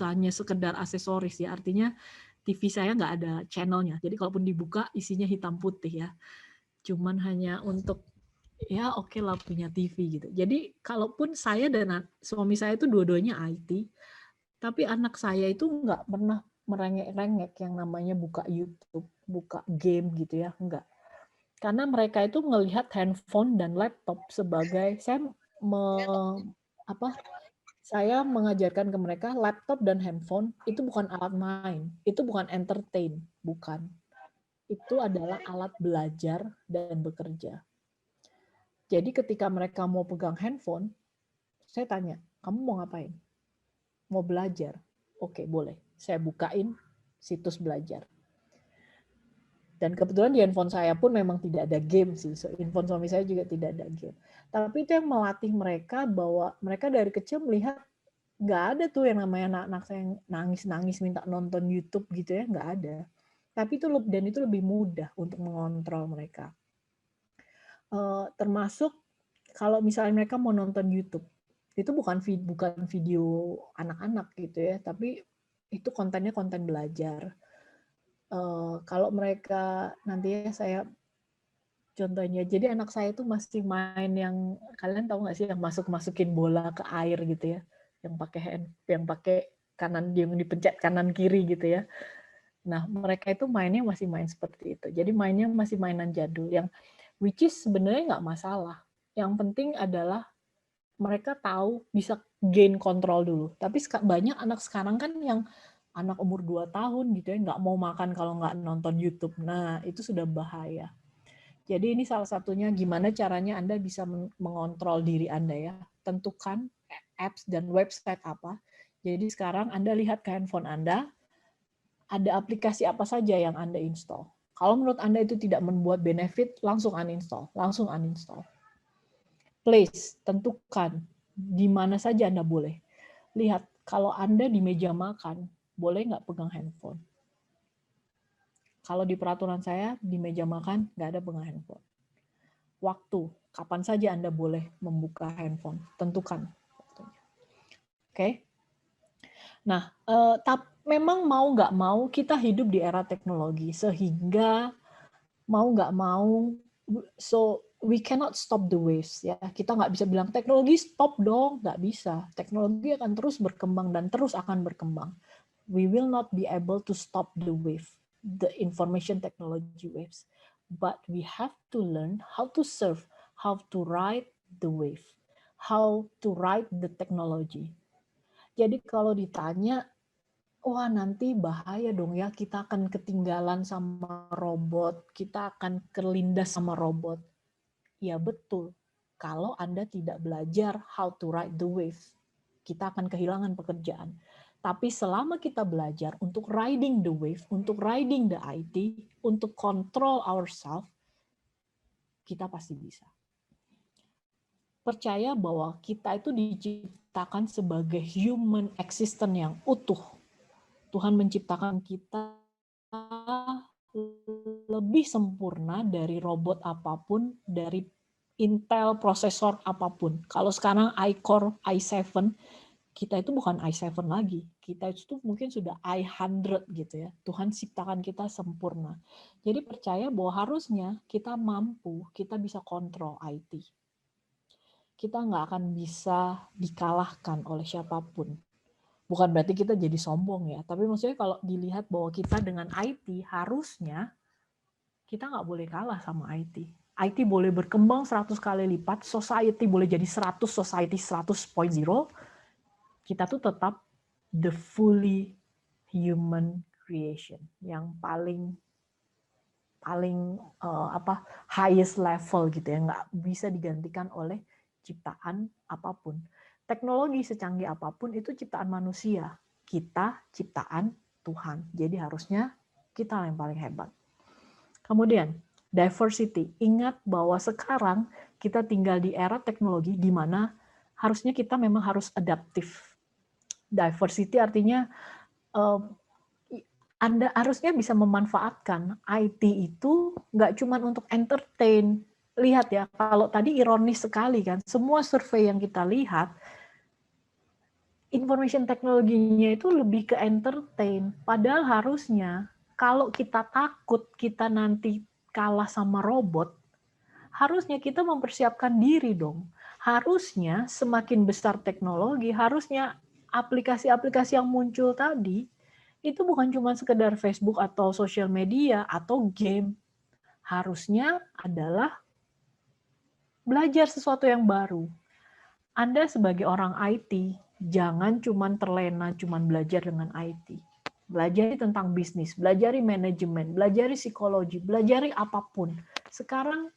hanya sekedar aksesoris ya, artinya TV saya nggak ada channelnya, jadi kalaupun dibuka isinya hitam putih ya, cuman hanya untuk ya oke lah punya TV gitu. Jadi kalaupun saya dan suami saya itu dua-duanya IT, tapi anak saya itu nggak pernah merengek-rengek yang namanya buka YouTube, buka game gitu ya, enggak. Karena mereka itu melihat handphone dan laptop sebagai saya mengajarkan ke mereka laptop dan handphone itu bukan alat main, itu bukan entertain, bukan. Itu adalah alat belajar dan bekerja. Jadi ketika mereka mau pegang handphone, saya tanya, kamu mau ngapain? Mau belajar? Oke, boleh. Saya bukain situs belajar. Dan kebetulan di handphone saya pun memang tidak ada game sih. So, handphone suami saya juga tidak ada game. Tapi itu yang melatih mereka bahwa mereka dari kecil melihat nggak ada tuh yang namanya anak-anak saya yang nangis-nangis minta nonton YouTube gitu ya, nggak ada. Tapi itu lebih mudah untuk mengontrol mereka. Termasuk kalau misalnya mereka mau nonton YouTube, itu bukan video anak-anak gitu ya, tapi itu kontennya konten belajar. Kalau mereka nanti ya saya contohnya, jadi anak saya itu masih main yang kalian tahu nggak sih yang masukin bola ke air gitu ya, yang pakai kanan, yang dipencet kanan kiri gitu ya. Nah mereka itu mainnya masih main seperti itu. Jadi mainnya masih mainan jadul yang which is sebenarnya nggak masalah. Yang penting adalah mereka tahu bisa gain control dulu. Tapi banyak anak sekarang kan yang anak umur 2 tahun gitu ya, nggak mau makan kalau nggak nonton YouTube. Nah, itu sudah bahaya. Jadi ini salah satunya gimana caranya Anda bisa mengontrol diri Anda ya. Tentukan apps dan website apa. Jadi sekarang Anda lihat ke handphone Anda, ada aplikasi apa saja yang Anda install. Kalau menurut Anda itu tidak membuat benefit, langsung uninstall. Place, tentukan di mana saja Anda boleh. Lihat, kalau Anda di meja makan, boleh nggak pegang handphone? Kalau di peraturan saya, di meja makan nggak ada pegang handphone. Waktu, kapan saja Anda boleh membuka handphone, tentukan waktunya. Oke? Nah, memang mau nggak mau kita hidup di era teknologi, sehingga mau nggak mau, so we cannot stop the waves ya. Kita nggak bisa bilang teknologi stop dong, nggak bisa. Teknologi akan terus berkembang dan terus akan berkembang. We will not be able to stop the wave, the information technology waves. But we have to learn how to surf, how to ride the wave, how to ride the technology. Jadi kalau ditanya, wah nanti bahaya dong ya, kita akan ketinggalan sama robot, kita akan kelindas sama robot. Ya betul, kalau Anda tidak belajar how to ride the wave, kita akan kehilangan pekerjaan. Tapi selama kita belajar untuk riding the wave, untuk riding the IT, untuk control ourselves, kita pasti bisa. Percaya bahwa kita itu diciptakan sebagai human existence yang utuh. Tuhan menciptakan kita lebih sempurna dari robot apapun, dari Intel prosesor apapun. Kalau sekarang iCore i7 kita itu bukan I7 lagi. Kita itu mungkin sudah I100 gitu ya. Tuhan ciptakan kita sempurna. Jadi percaya bahwa harusnya kita mampu, kita bisa kontrol IT. Kita nggak akan bisa dikalahkan oleh siapapun. Bukan berarti kita jadi sombong ya. Tapi maksudnya kalau dilihat bahwa kita dengan IT, harusnya kita nggak boleh kalah sama IT. IT boleh berkembang 100 kali lipat, society boleh jadi 100, society 100.0, kita tuh tetap the fully human creation yang paling highest level gitu ya, nggak bisa digantikan oleh ciptaan apapun. Teknologi secanggih apapun itu ciptaan manusia, kita ciptaan Tuhan. Jadi harusnya kita yang paling hebat. Kemudian diversity, ingat bahwa sekarang kita tinggal di era teknologi di mana harusnya kita memang harus adaptif. Diversity artinya Anda harusnya bisa memanfaatkan IT itu nggak cuma untuk entertain. Lihat ya, kalau tadi ironis sekali kan, semua survei yang kita lihat, information teknologinya itu lebih ke entertain. Padahal harusnya kalau kita takut kita nanti kalah sama robot, harusnya kita mempersiapkan diri dong. Harusnya semakin besar teknologi, harusnya aplikasi-aplikasi yang muncul tadi itu bukan cuma sekedar Facebook atau sosial media atau game. Harusnya adalah belajar sesuatu yang baru. Anda sebagai orang IT, jangan cuma terlena cuma belajar dengan IT. Belajari tentang bisnis, belajari manajemen, belajari psikologi, belajari apapun. Sekarang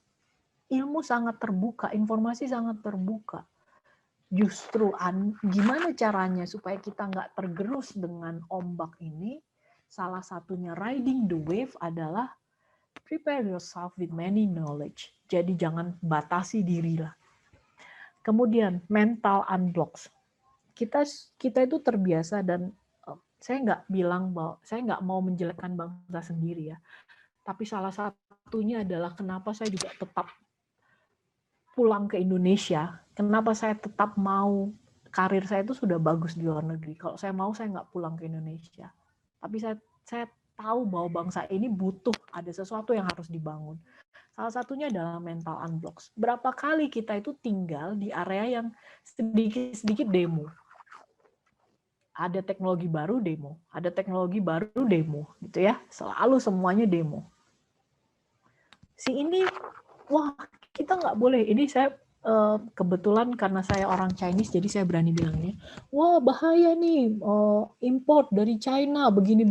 ilmu sangat terbuka, informasi sangat terbuka. Justru gimana caranya supaya kita nggak tergerus dengan ombak ini? Salah satunya riding the wave adalah prepare yourself with many knowledge. Jadi jangan batasi diri lah. Kemudian mental unblocks. Kita itu terbiasa dan saya nggak bilang bahwa saya nggak mau menjelekkan bangsa sendiri ya. Tapi salah satunya adalah kenapa saya juga tetap pulang ke Indonesia, kenapa saya tetap mau karir saya itu sudah bagus di luar negeri. Kalau saya mau, saya nggak pulang ke Indonesia. Tapi saya tahu bahwa bangsa ini butuh ada sesuatu yang harus dibangun. Salah satunya adalah mental unblocks. Berapa kali kita itu tinggal di area yang sedikit-sedikit demo. Ada teknologi baru demo, ada teknologi baru demo, gitu ya. Selalu semuanya demo. Si ini, wah kita nggak boleh. Ini saya kebetulan karena saya orang Chinese, jadi saya berani bilangnya, wah bahaya nih import dari China, begini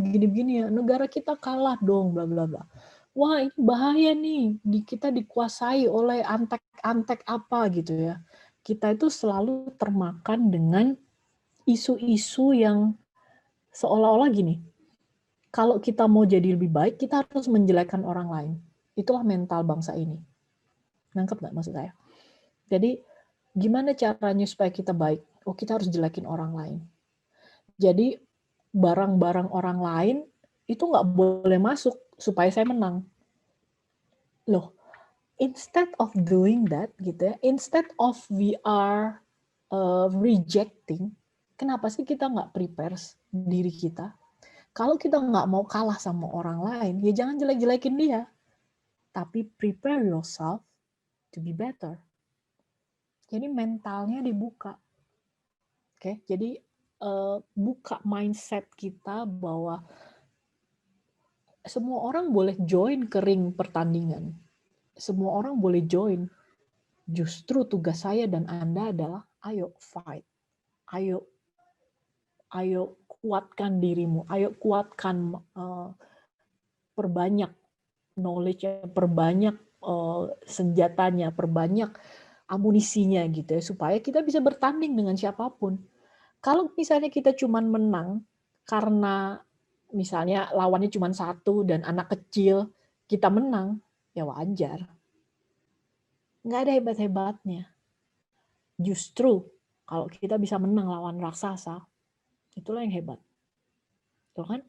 ya. Negara kita kalah dong, bla bla bla. Wah ini bahaya nih, kita dikuasai oleh antek apa gitu ya. Kita itu selalu termakan dengan isu-isu yang seolah-olah gini, kalau kita mau jadi lebih baik, kita harus menjelekkan orang lain. Itulah mental bangsa ini. Nangkep nggak maksud saya? Jadi, gimana caranya supaya kita baik? Oh, kita harus jelekin orang lain. Jadi, barang-barang orang lain itu nggak boleh masuk supaya saya menang. Loh, instead of doing that, gitu ya, instead of we are rejecting, kenapa sih kita nggak prepare diri kita? Kalau kita nggak mau kalah sama orang lain, ya jangan jelek-jelekin dia. Tapi prepare yourself to be better. Jadi mentalnya dibuka. Oke, jadi buka mindset kita bahwa semua orang boleh join ke ring pertandingan. Semua orang boleh join. Justru tugas saya dan Anda adalah ayo fight. Ayo kuatkan dirimu, ayo kuatkan perbanyak knowledge, perbanyak senjatanya, perbanyak amunisinya gitu ya, supaya kita bisa bertanding dengan siapapun. Kalau misalnya kita cuma menang karena misalnya lawannya cuma satu dan anak kecil, kita menang, ya wajar. Nggak ada hebat-hebatnya. Justru kalau kita bisa menang lawan raksasa, itulah yang hebat. Tuh kan?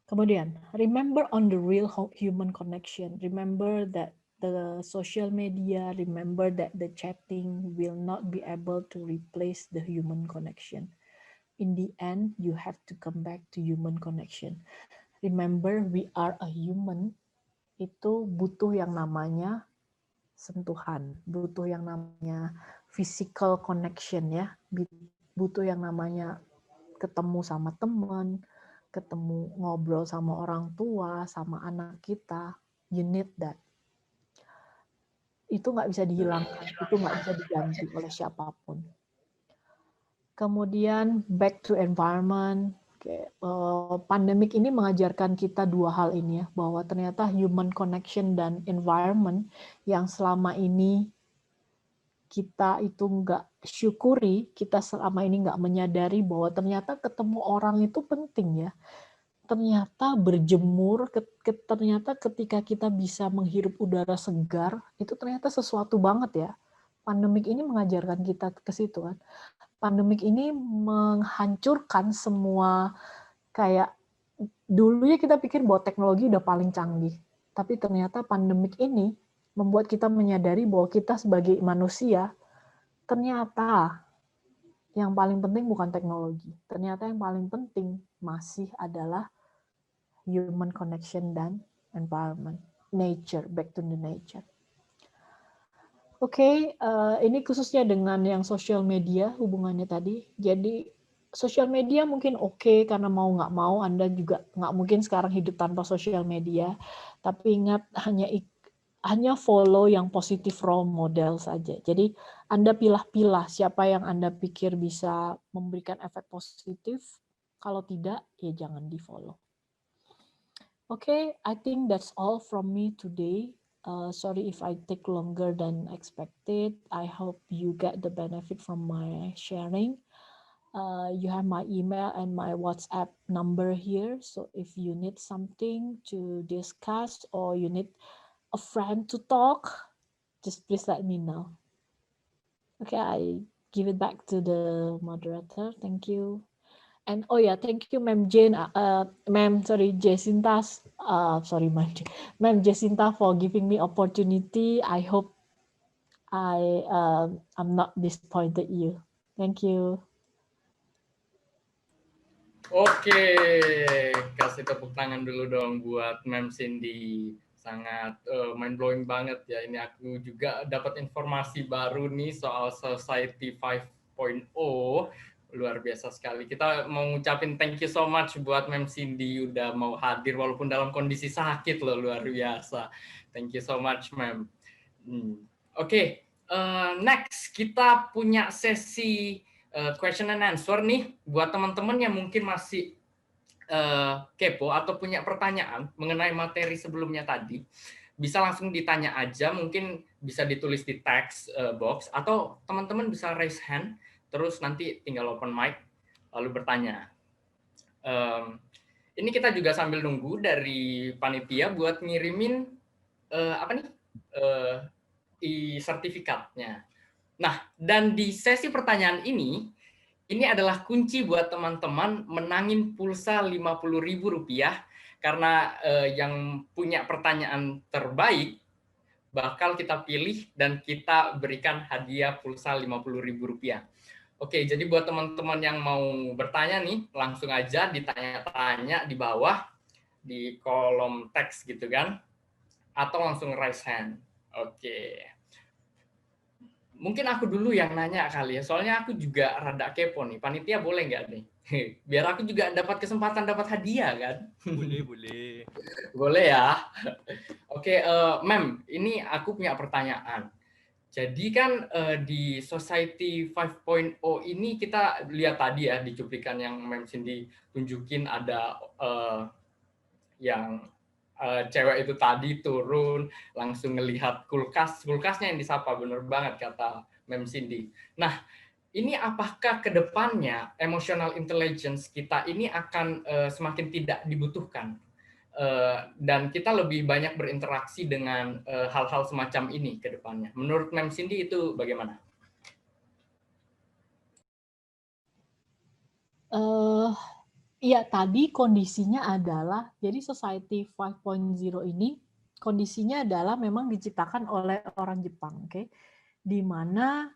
Kemudian, remember on the real human connection. Remember that the social media, remember that the chatting will not be able to replace the human connection. In the end, you have to come back to human connection. Remember, we are a human. Itu butuh yang namanya sentuhan, butuh yang namanya physical connection ya, butuh yang namanya ketemu sama teman, ketemu ngobrol sama orang tua, sama anak kita. You need that. Itu nggak bisa dihilangkan, itu nggak bisa diganti oleh siapapun. Kemudian back to environment. Pandemik ini mengajarkan kita dua hal ini ya, bahwa ternyata human connection dan environment yang selama ini kita itu nggak syukuri, kita selama ini nggak menyadari bahwa ternyata ketemu orang itu penting ya. Ternyata berjemur, ternyata ketika kita bisa menghirup udara segar, itu ternyata sesuatu banget ya. Pandemik ini mengajarkan kita ke situ kan. Pandemik ini menghancurkan semua, kayak dulunya kita pikir bahwa teknologi udah paling canggih. Tapi ternyata pandemik ini membuat kita menyadari bahwa kita sebagai manusia, ternyata yang paling penting bukan teknologi. Ternyata yang paling penting masih adalah human connection dan environment, nature, back to the nature. Oke, ini khususnya dengan yang social media hubungannya tadi. Jadi social media mungkin oke, karena mau nggak mau Anda juga nggak mungkin sekarang hidup tanpa social media. Tapi ingat, hanya follow yang positif role model saja. Jadi Anda pilah-pilah siapa yang Anda pikir bisa memberikan efek positif. Kalau tidak, ya jangan di-follow. Okay, I think that's all from me today. Sorry if I take longer than expected. I hope you get the benefit from my sharing. You have my email and my WhatsApp number here. So if you need something to discuss or you need a friend to talk, just please let me know. Okay, I give it back to the moderator. Thank you. And oh yeah, thank you, Ma'am Jane, Ma'am Jacinta, Ma'am Jacinta for giving me opportunity. I hope I'm not disappointed you. Thank you. Oke, kasih tepuk tangan dulu dong buat Ma'am Cindy. Sangat mind blowing banget ya. Ini aku juga dapat informasi baru nih soal Society 5.0. Luar biasa sekali. Kita mau ngucapin thank you so much buat Ma'am Cindy udah mau hadir walaupun dalam kondisi sakit loh, luar biasa. Thank you so much, Ma'am. Oke, next kita punya sesi question and answer nih buat teman-teman yang mungkin masih kepo atau punya pertanyaan mengenai materi sebelumnya tadi. Bisa langsung ditanya aja, mungkin bisa ditulis di text box atau teman-teman bisa raise hand. Terus nanti tinggal open mic, lalu bertanya. Ini kita juga sambil nunggu dari panitia buat ngirimin sertifikatnya. Nah, dan di sesi pertanyaan ini adalah kunci buat teman-teman menangin pulsa Rp50.000, karena yang punya pertanyaan terbaik bakal kita pilih dan kita berikan hadiah pulsa Rp50.000. Oke, jadi buat teman-teman yang mau bertanya nih, langsung aja ditanya-tanya di bawah, di kolom teks gitu kan, atau langsung raise hand. Oke. Mungkin aku dulu yang nanya kali ya, soalnya aku juga rada kepo nih. Panitia boleh nggak nih? Biar aku juga dapat kesempatan dapat hadiah kan? Boleh, boleh. Boleh ya? Oke, Ma'am, ini aku punya pertanyaan. Jadi kan di Society 5.0 ini kita lihat tadi ya di cuplikan yang Ma'am Cindy tunjukin ada yang cewek itu tadi turun langsung ngelihat kulkasnya yang disapa, bener banget kata Ma'am Cindy. Nah, ini apakah ke depannya emotional intelligence kita ini akan semakin tidak dibutuhkan? Dan kita lebih banyak berinteraksi dengan hal-hal semacam ini ke depannya. Menurut Ma'am Cindy itu bagaimana? Iya, tadi kondisinya adalah, jadi Society 5.0 ini kondisinya adalah memang diciptakan oleh orang Jepang, oke? Di mana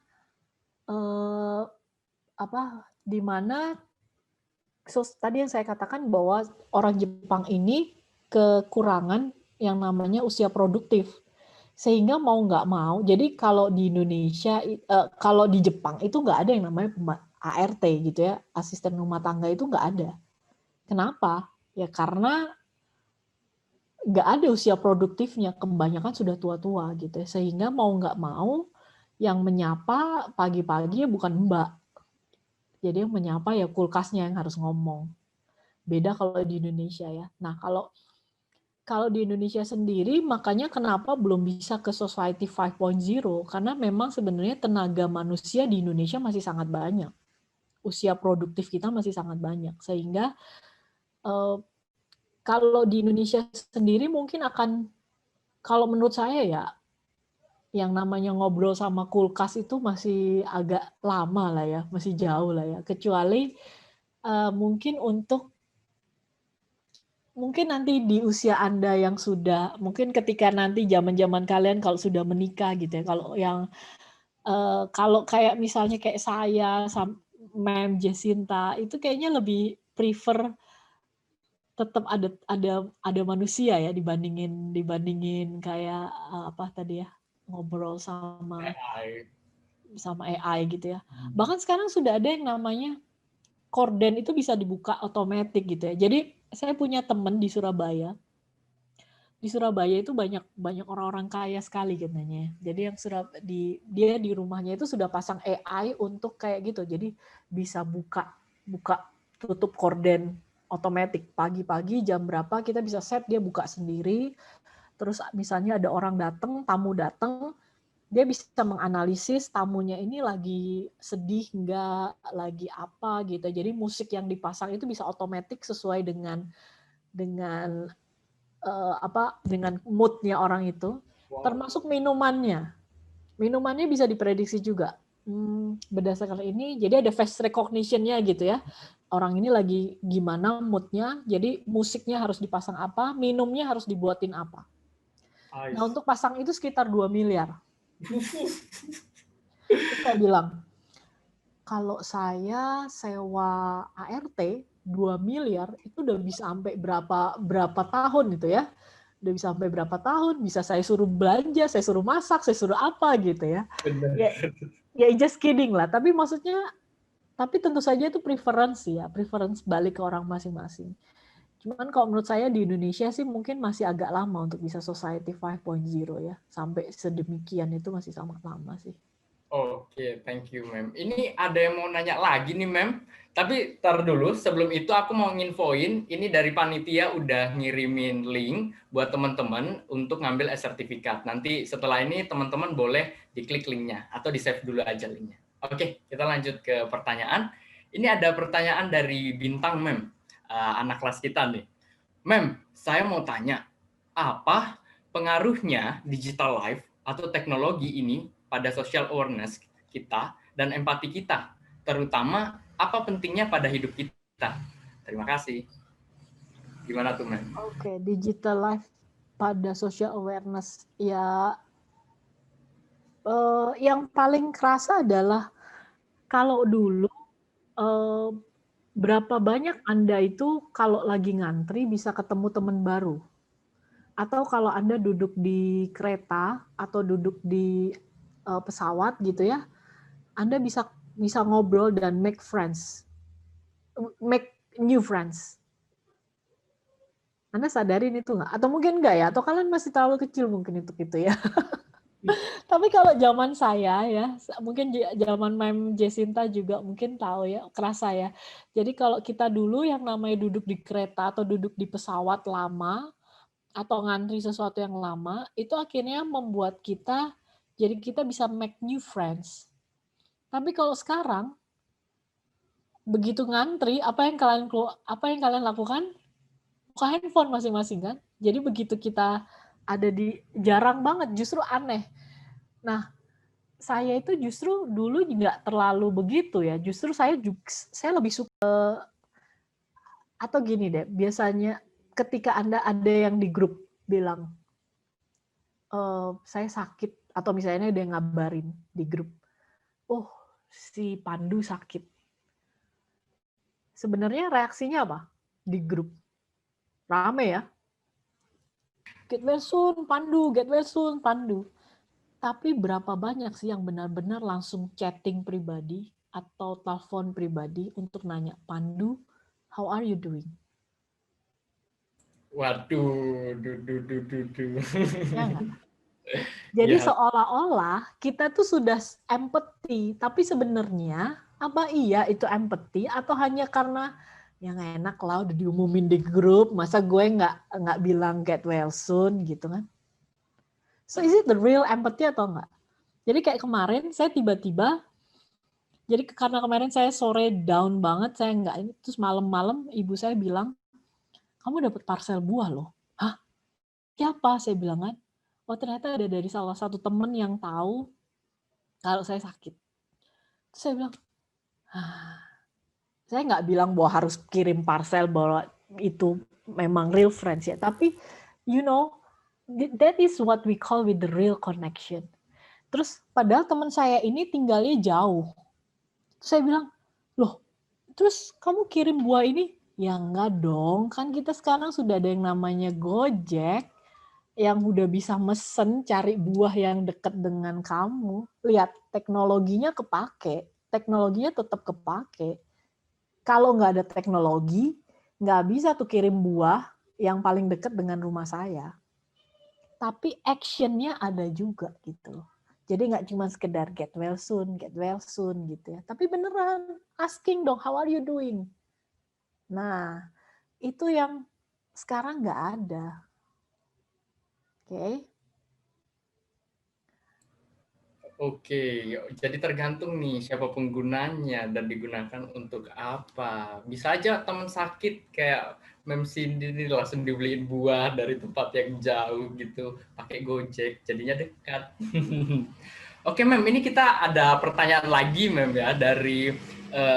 di mana tadi yang saya katakan bahwa orang Jepang ini kekurangan yang namanya usia produktif. Sehingga mau nggak mau, jadi kalau di Indonesia, kalau di Jepang itu nggak ada yang namanya ART gitu ya, asisten rumah tangga itu nggak ada. Kenapa? Ya karena nggak ada usia produktifnya, kebanyakan sudah tua-tua gitu ya. Sehingga mau nggak mau, yang menyapa pagi-pagi bukan mbak. Jadi yang menyapa ya kulkasnya yang harus ngomong. Beda kalau di Indonesia ya. Nah kalau di Indonesia sendiri, makanya kenapa belum bisa ke Society 5.0, karena memang sebenarnya tenaga manusia di Indonesia masih sangat banyak. Usia produktif kita masih sangat banyak. Sehingga kalau di Indonesia sendiri mungkin akan, kalau menurut saya ya, yang namanya ngobrol sama kulkas itu masih agak lama lah ya, masih jauh lah ya. Kecuali mungkin nanti di usia Anda yang sudah, mungkin ketika nanti zaman-zaman kalian kalau sudah menikah gitu ya, kalau kayak misalnya kayak saya, Mem Jacinta, itu kayaknya lebih prefer tetap ada manusia ya dibandingin kayak apa tadi ya, ngobrol sama AI gitu ya. Bahkan sekarang sudah ada yang namanya korden itu bisa dibuka otomatis gitu ya. Jadi saya punya teman di Surabaya. Di Surabaya itu banyak orang-orang kaya sekali katanya. Jadi yang dia di rumahnya itu sudah pasang AI untuk kayak gitu. Jadi bisa buka tutup korden otomatis. Pagi-pagi jam berapa kita bisa set, dia buka sendiri. Terus misalnya ada orang datang, tamu datang, dia bisa menganalisis tamunya ini lagi sedih enggak, lagi apa gitu. Jadi musik yang dipasang itu bisa otomatis sesuai dengan moodnya orang itu. Termasuk minumannya bisa diprediksi juga berdasarkan ini. Jadi ada face recognition-nya gitu ya, orang ini lagi gimana moodnya, jadi musiknya harus dipasang apa, minumnya harus dibuatin apa. Nah untuk pasang itu sekitar 2 miliar. Terus saya bilang, kalau saya sewa ART 2 miliar itu udah bisa sampai berapa tahun itu ya. Udah bisa sampai berapa tahun, bisa saya suruh belanja, saya suruh masak, saya suruh apa gitu ya. Ya just kidding lah, tapi maksudnya, tapi tentu saja itu preference balik ke orang masing-masing. Cuman kalau menurut saya di Indonesia sih mungkin masih agak lama untuk bisa Society 5.0 ya. Sampai sedemikian itu masih sangat lama sih. Oke, thank you, Mem. Ini ada yang mau nanya lagi nih, Mem. Tapi tar dulu, sebelum itu aku mau nginfoin, ini dari panitia udah ngirimin link buat teman-teman untuk ngambil e-sertifikat. Nanti setelah ini teman-teman boleh diklik linknya atau di-save dulu aja linknya. Oke, kita lanjut ke pertanyaan. Ini ada pertanyaan dari Bintang, Mem. Anak kelas kita nih. Mem, saya mau tanya, apa pengaruhnya digital life atau teknologi ini pada social awareness kita dan empati kita, terutama apa pentingnya pada hidup kita? Terima kasih. Gimana tuh, Mem? Oke, digital life pada social awareness ya, yang paling kerasa adalah kalau dulu berapa banyak Anda itu kalau lagi ngantri bisa ketemu teman baru, atau kalau Anda duduk di kereta atau duduk di pesawat gitu ya, Anda bisa ngobrol dan make new friends. Anda sadarin itu nggak? Atau mungkin nggak ya? Atau kalian masih terlalu kecil mungkin untuk itu ya? Tapi kalau zaman saya ya, mungkin zaman Mem Jacinta juga mungkin tahu ya, kerasa ya. Jadi kalau kita dulu yang namanya duduk di kereta atau duduk di pesawat lama, atau ngantri sesuatu yang lama, itu akhirnya membuat kita, jadi kita bisa make new friends. Tapi kalau sekarang, begitu ngantri, apa yang kalian lakukan? Buka handphone masing-masing kan? Jadi begitu kita ada jarang banget, justru aneh. Nah, saya itu justru dulu nggak terlalu begitu ya. Justru saya lebih suka, atau gini deh, biasanya ketika Anda ada yang di grup bilang, saya sakit, atau misalnya dia ngabarin di grup, oh si Pandu sakit. Sebenarnya reaksinya apa? Di grup rame ya, get well soon Pandu, get well soon Pandu. Tapi berapa banyak sih yang benar-benar langsung chatting pribadi atau telepon pribadi untuk nanya, Pandu, how are you doing? Waduh, Ya nggak? Jadi Ya, seolah-olah kita tuh sudah empathy, tapi sebenarnya apa iya itu empathy atau hanya karena yang enak lah udah diumumin di grup, masa gue nggak bilang get well soon gitu kan? So is it the real empathy atau enggak? Jadi kayak kemarin saya tiba-tiba, jadi karena kemarin saya sore down banget, saya nggak ini, terus malam-malam ibu saya bilang, kamu dapat parcel buah loh. Hah? Siapa? Saya bilang kan. Oh ternyata ada dari salah satu temen yang tahu kalau saya sakit. Terus saya bilang, saya nggak bilang bahwa harus kirim parcel bahwa itu memang real friends ya, tapi you know, that is what we call with the real connection. Terus padahal teman saya ini tinggalnya jauh. Terus saya bilang, loh, terus kamu kirim buah ini? Ya enggak dong, kan kita sekarang sudah ada yang namanya Gojek, yang udah bisa mesen cari buah yang dekat dengan kamu. Lihat, teknologinya kepake, teknologinya tetap kepake. Kalau nggak ada teknologi, nggak bisa tuh kirim buah yang paling dekat dengan rumah saya. Tapi action-nya ada juga gitu loh. Jadi nggak cuma sekedar get well soon gitu ya. Tapi beneran asking dong, how are you doing? Nah, itu yang sekarang nggak ada. Oke. Oke, jadi tergantung nih siapa penggunanya dan digunakan untuk apa. Bisa aja teman sakit kayak Mem Cindy ini langsung dibeliin buah dari tempat yang jauh gitu, pakai Gojek, jadinya dekat. Oke Mem, ini kita ada pertanyaan lagi Mem ya dari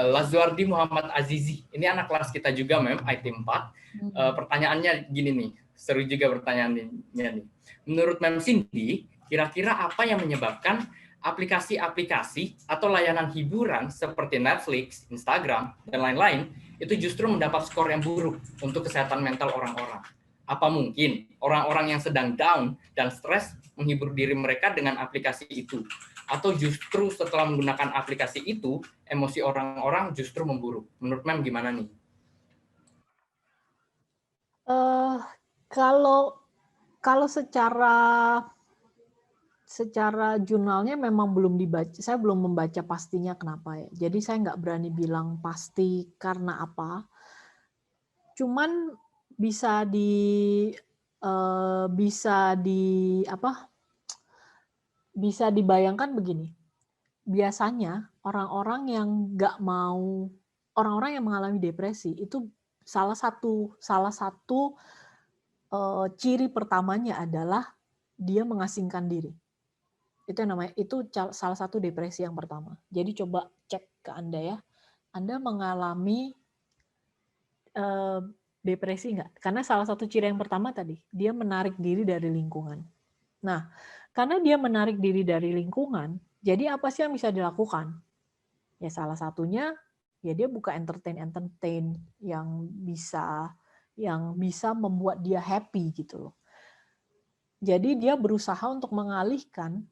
Lazuardi Muhammad Azizi. Ini anak kelas kita juga Mem, IT 4. Pertanyaannya gini nih, seru juga pertanyaannya nih. Menurut Mem Cindy, kira-kira apa yang menyebabkan aplikasi-aplikasi atau layanan hiburan seperti Netflix, Instagram, dan lain-lain itu justru mendapat skor yang buruk untuk kesehatan mental orang-orang? Apa mungkin orang-orang yang sedang down dan stres menghibur diri mereka dengan aplikasi itu? Atau justru setelah menggunakan aplikasi itu, emosi orang-orang justru memburuk? Menurut Mem gimana nih? Kalau secara jurnalnya memang belum dibaca, saya belum membaca pastinya kenapa ya. Jadi saya nggak berani bilang pasti karena apa. Cuman bisa dibayangkan begini. Biasanya orang-orang yang mengalami depresi itu salah satu ciri pertamanya adalah dia mengasingkan diri. Itu salah satu depresi yang pertama. Jadi coba cek ke Anda ya. Anda mengalami depresi nggak? Karena salah satu ciri yang pertama tadi, dia menarik diri dari lingkungan. Nah, karena dia menarik diri dari lingkungan, jadi apa sih yang bisa dilakukan? Ya salah satunya, ya dia buka entertain yang bisa membuat dia happy gitu loh. Jadi dia berusaha untuk mengalihkan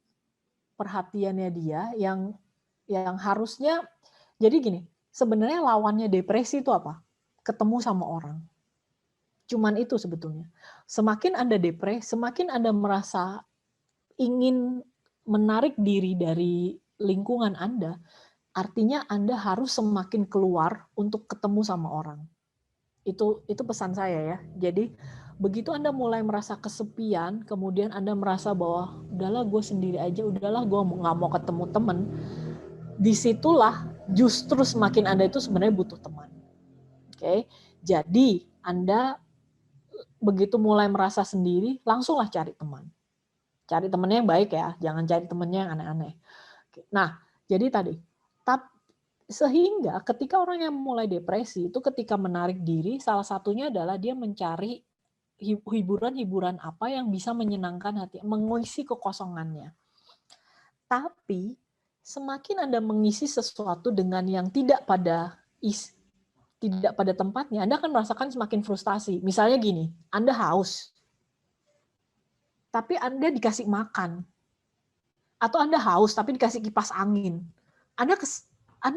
perhatiannya dia yang harusnya, jadi gini, sebenarnya lawannya depresi itu apa? Ketemu sama orang. Cuman itu sebetulnya. Semakin Anda depresi, semakin Anda merasa ingin menarik diri dari lingkungan Anda, artinya Anda harus semakin keluar untuk ketemu sama orang. Itu pesan saya ya. Jadi begitu Anda mulai merasa kesepian, kemudian Anda merasa bahwa udahlah gue sendiri aja, udahlah gue nggak mau ketemu teman, disitulah justru semakin Anda itu sebenarnya butuh teman. Oke, jadi Anda begitu mulai merasa sendiri, langsunglah cari teman. Cari temannya yang baik ya, jangan cari temannya yang aneh-aneh. Nah, jadi tadi, sehingga ketika orang yang mulai depresi itu ketika menarik diri, salah satunya adalah dia mencari hiburan-hiburan apa yang bisa menyenangkan hati, mengisi kekosongannya. Tapi semakin Anda mengisi sesuatu dengan yang tidak pada tempatnya, Anda akan merasakan semakin frustasi. Misalnya gini, Anda haus, tapi Anda dikasih makan. Atau Anda haus, tapi dikasih kipas angin. Anda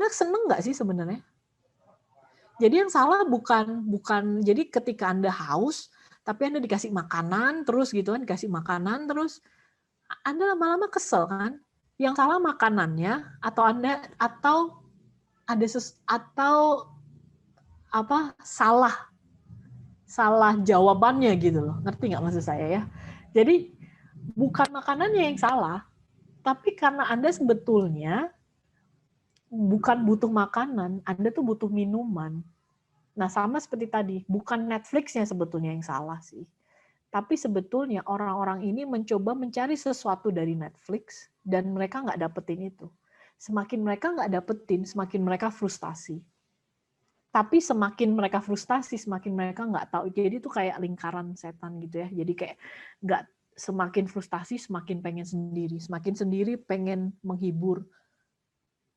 seneng nggak sih sebenarnya? Jadi yang salah bukan jadi ketika Anda haus, tapi Anda dikasih makanan terus gitu kan, dikasih makanan terus, Anda lama-lama kesel kan? Yang salah makanannya atau salah jawabannya gitu loh. Ngerti nggak maksud saya ya? Jadi bukan makanannya yang salah, tapi karena Anda sebetulnya bukan butuh makanan, Anda tuh butuh minuman. Nah, sama seperti tadi, bukan Netflix-nya sebetulnya yang salah sih. Tapi sebetulnya orang-orang ini mencoba mencari sesuatu dari Netflix dan mereka nggak dapetin itu. Semakin mereka nggak dapetin, semakin mereka frustasi. Tapi semakin mereka frustasi, semakin mereka nggak tahu. Jadi itu kayak lingkaran setan gitu ya. Jadi kayak nggak, semakin frustasi, semakin pengen sendiri. Semakin sendiri pengen menghibur.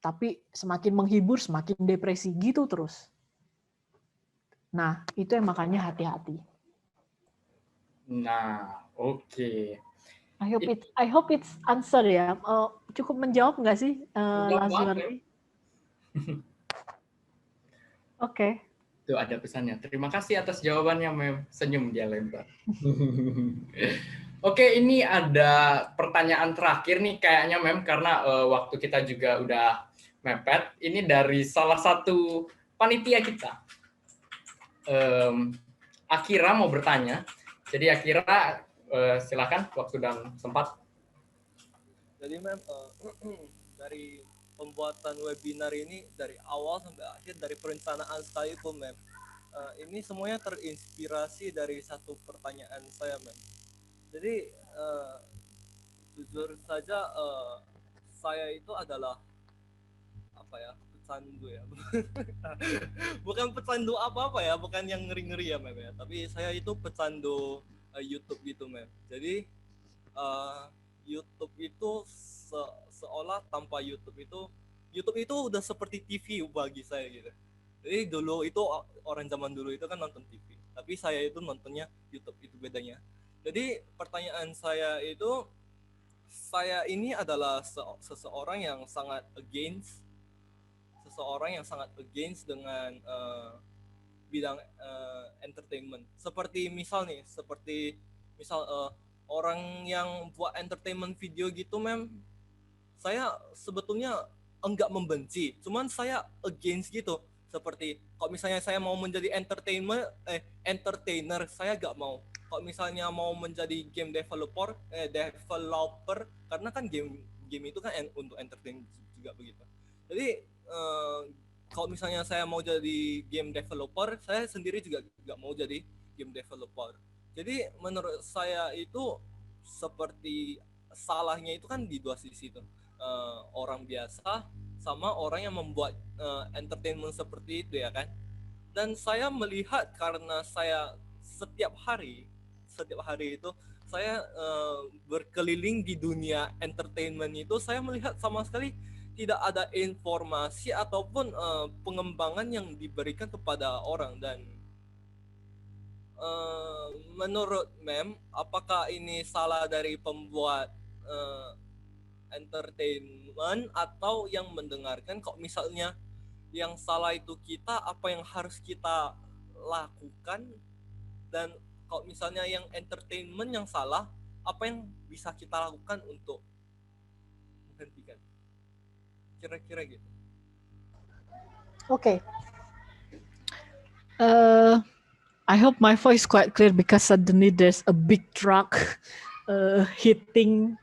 Tapi semakin menghibur, semakin depresi gitu terus. Nah, itu yang makanya hati-hati. Nah, oke. I hope it's answer ya. Cukup menjawab nggak sih, Lazuardi? Oke. Tuh ada pesannya. Terima kasih atas jawabannya, Mem. Senyum dia lebar. Oke, ini ada pertanyaan terakhir nih kayaknya, Mem, karena waktu kita juga udah mepet. Ini dari salah satu panitia kita. Akira mau bertanya. Jadi Akira, silakan waktu dan sempat. Jadi Mem, dari pembuatan webinar ini dari awal sampai akhir, dari perencanaan sekalipun Mem, ini semuanya terinspirasi dari satu pertanyaan saya Mem. Jadi jujur saja saya itu adalah pecandu ya. Bukan pecandu apa-apa ya, bukan yang ngeri-ngeri ya Mem ya, tapi saya itu pecandu YouTube gitu Mem. Jadi YouTube itu seolah tanpa YouTube itu udah seperti TV bagi saya gitu. Jadi dulu itu orang zaman dulu itu kan nonton TV, tapi saya itu nontonnya YouTube, itu bedanya. Jadi pertanyaan saya itu, saya ini adalah seseorang yang sangat against dengan bidang entertainment. Seperti misal orang yang buat entertainment video gitu Mem, saya sebetulnya enggak membenci, cuman saya against gitu. Seperti kalau misalnya saya mau menjadi entertainer, saya enggak mau. Kalau misalnya mau menjadi game developer, karena kan game itu kan untuk entertain juga begitu. Jadi kalau misalnya saya mau jadi game developer, saya sendiri juga enggak mau jadi game developer. Jadi menurut saya itu seperti salahnya itu kan di dua sisi tuh. Orang biasa sama orang yang membuat entertainment seperti itu ya kan. Dan saya melihat, karena saya setiap hari itu saya berkeliling di dunia entertainment itu, saya melihat sama sekali tidak ada informasi ataupun pengembangan yang diberikan kepada orang. Dan menurut Mem, apakah ini salah dari pembuat entertainment atau yang mendengarkan? Kok misalnya yang salah itu kita, apa yang harus kita lakukan? Dan kalau misalnya yang entertainment yang salah, apa yang bisa kita lakukan untuk menghentikan? Kira-kira gitu. Okay. I hope my voice quite clear because suddenly there's a big truck hitting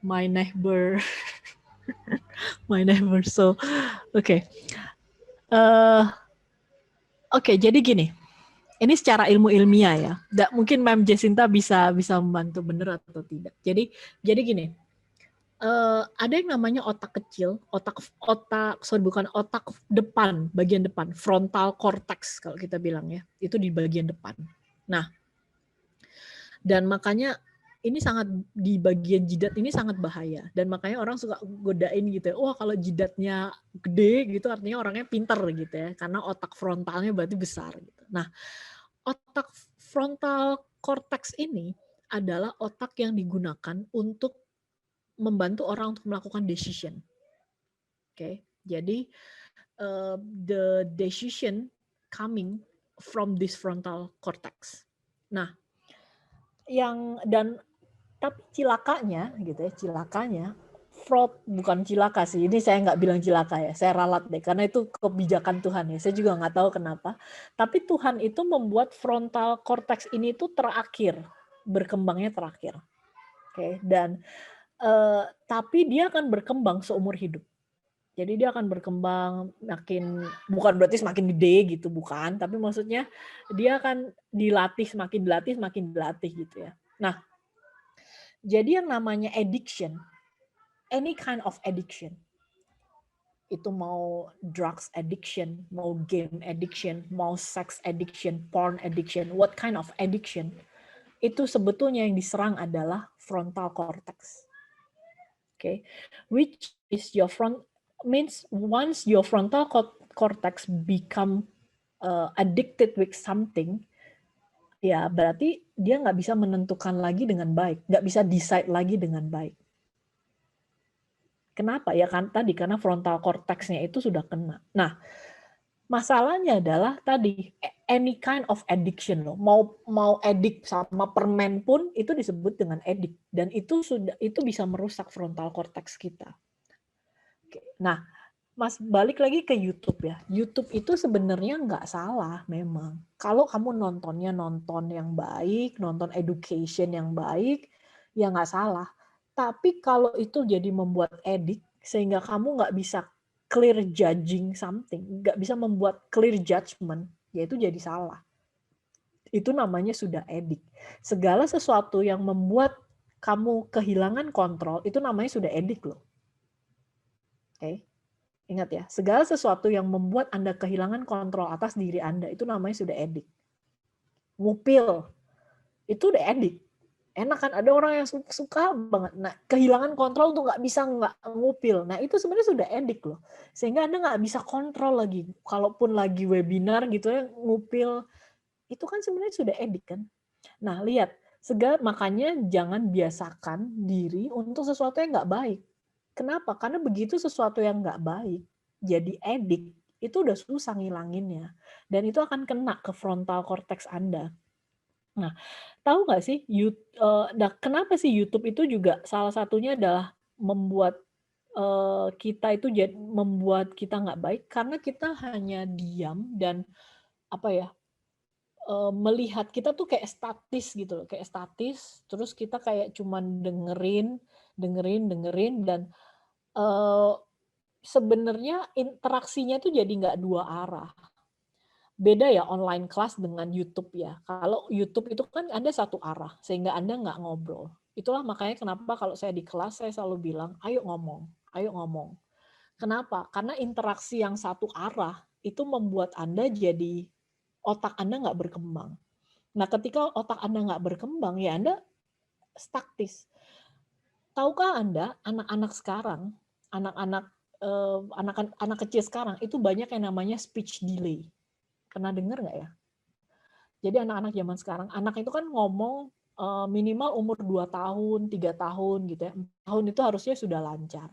my neighbor. So, okay. Oke, jadi gini. Ini secara ilmu ilmiah ya. Mungkin Ma'am Jacinta bisa membantu benar atau tidak. Jadi gini. Ada yang namanya otak kecil, otak depan, bagian depan, frontal cortex kalau kita bilang ya, itu di bagian depan. Nah, Dan makanya ini sangat di bagian jidat ini sangat bahaya, dan makanya orang suka godain gitu ya, wah kalau jidatnya gede gitu artinya orangnya pinter gitu ya, karena otak frontalnya berarti besar gitu. Nah, otak frontal cortex ini adalah otak yang digunakan untuk membantu orang untuk melakukan decision. Oke, jadi the decision coming from this frontal cortex. Nah, tapi cilakanya gitu ya, cilakanya fraud, bukan cilaka sih, ini saya nggak bilang cilaka ya, saya ralat deh, karena itu kebijakan Tuhan ya, saya juga nggak tahu kenapa, tapi Tuhan itu membuat frontal cortex ini tuh terakhir, berkembangnya terakhir, oke, dan tapi dia akan berkembang seumur hidup. Jadi dia akan berkembang makin, bukan berarti semakin gede gitu, bukan, tapi maksudnya dia akan dilatih, semakin dilatih gitu ya. Nah, jadi yang namanya addiction, any kind of addiction, itu mau drugs addiction, mau game addiction, mau sex addiction, porn addiction, what kind of addiction, itu sebetulnya yang diserang adalah frontal cortex. Okay, which is means once your frontal cortex become addicted with something, ya berarti dia nggak bisa menentukan lagi dengan baik, nggak bisa decide lagi dengan baik. Kenapa? Ya kan tadi karena frontal cortex-nya itu sudah kena. Nah, masalahnya adalah tadi any kind of addiction loh. Mau addict sama permen pun itu disebut dengan addict, dan itu bisa merusak frontal cortex kita. Oke. Nah, Mas, balik lagi ke YouTube ya. YouTube itu sebenarnya nggak salah memang. Kalau kamu nontonnya nonton yang baik, nonton education yang baik, ya nggak salah. Tapi kalau itu jadi membuat addict, sehingga kamu nggak bisa clear judging something, nggak bisa membuat clear judgment, ya itu jadi salah. Itu namanya sudah addict. Segala sesuatu yang membuat kamu kehilangan kontrol, itu namanya sudah addict loh. Oke. Ingat ya, segala sesuatu yang membuat Anda kehilangan kontrol atas diri Anda, itu namanya sudah addict. Ngupil, itu udah addict. Enak kan, ada orang yang suka banget. Nah, kehilangan kontrol untuk nggak bisa nggak ngupil. Nah, itu sebenarnya sudah addict loh. Sehingga Anda nggak bisa kontrol lagi. Kalaupun lagi webinar gitu ya, ngupil, itu kan sebenarnya sudah addict kan. Nah, lihat, makanya jangan biasakan diri untuk sesuatu yang nggak baik. Kenapa? Karena begitu sesuatu yang nggak baik jadi addict, itu udah susah ngilanginnya. Dan itu akan kena ke frontal cortex Anda. Nah, tahu nggak sih, kenapa sih YouTube itu juga salah satunya adalah membuat kita itu membuat kita nggak baik, karena kita hanya diam dan melihat, kita tuh kayak statis gitu loh, kayak statis, terus kita kayak cuman dengerin, dan sebenarnya interaksinya tuh jadi nggak dua arah. Beda ya online class dengan YouTube ya. Kalau YouTube itu kan Anda satu arah, sehingga Anda nggak ngobrol. Itulah makanya kenapa kalau saya di kelas, saya selalu bilang, ayo ngomong, ayo ngomong. Kenapa? Karena interaksi yang satu arah, itu membuat Anda jadi, otak Anda nggak berkembang. Nah, ketika otak Anda nggak berkembang, ya Anda statis. Tahukah Anda, anak-anak sekarang, anak kecil sekarang, itu banyak yang namanya speech delay. Pernah dengar nggak ya? Jadi anak-anak zaman sekarang, anak itu kan ngomong minimal umur 2 tahun, 3 tahun gitu ya. 4 tahun itu harusnya sudah lancar.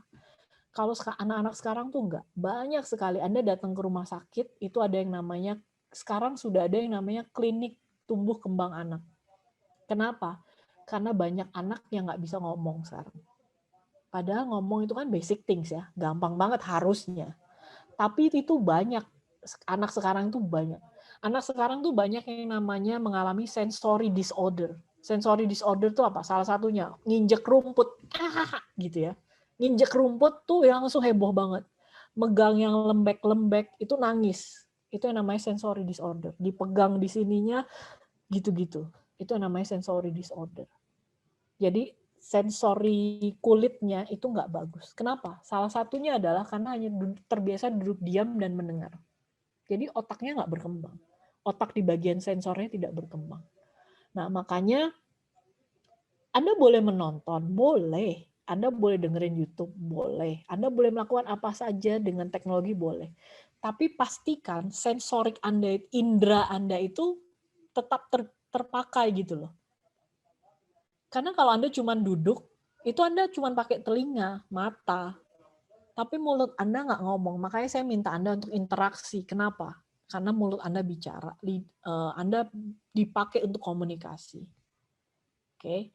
Kalau anak-anak sekarang tuh enggak. Banyak sekali Anda datang ke rumah sakit, itu ada yang namanya, sekarang sudah ada yang namanya klinik tumbuh kembang anak. Kenapa? Karena banyak anak yang nggak bisa ngomong sekarang. Padahal ngomong itu kan basic things ya, gampang banget harusnya. Tapi itu banyak, anak sekarang tuh banyak. Anak sekarang tuh banyak yang namanya mengalami sensory disorder. Sensory disorder tuh apa? Salah satunya nginjek rumput, gitu ya. Nginjek rumput tuh yang langsung heboh banget. Megang yang lembek-lembek itu nangis. Itu yang namanya sensory disorder. Dipegang di sininya gitu-gitu. Itu yang namanya sensory disorder. Jadi sensori kulitnya itu nggak bagus. Kenapa? Salah satunya adalah karena hanya terbiasa duduk diam dan mendengar. Jadi otaknya nggak berkembang. Otak di bagian sensornya tidak berkembang. Nah, makanya Anda boleh menonton, boleh. Anda boleh dengerin YouTube, boleh. Anda boleh melakukan apa saja dengan teknologi, boleh. Tapi pastikan sensorik Anda, indera Anda itu tetap terpakai gitu loh. Karena kalau Anda cuma duduk, itu Anda cuma pakai telinga, mata, tapi mulut Anda nggak ngomong. Makanya saya minta Anda untuk interaksi. Kenapa? Karena mulut Anda bicara, Anda dipakai untuk komunikasi. Oke.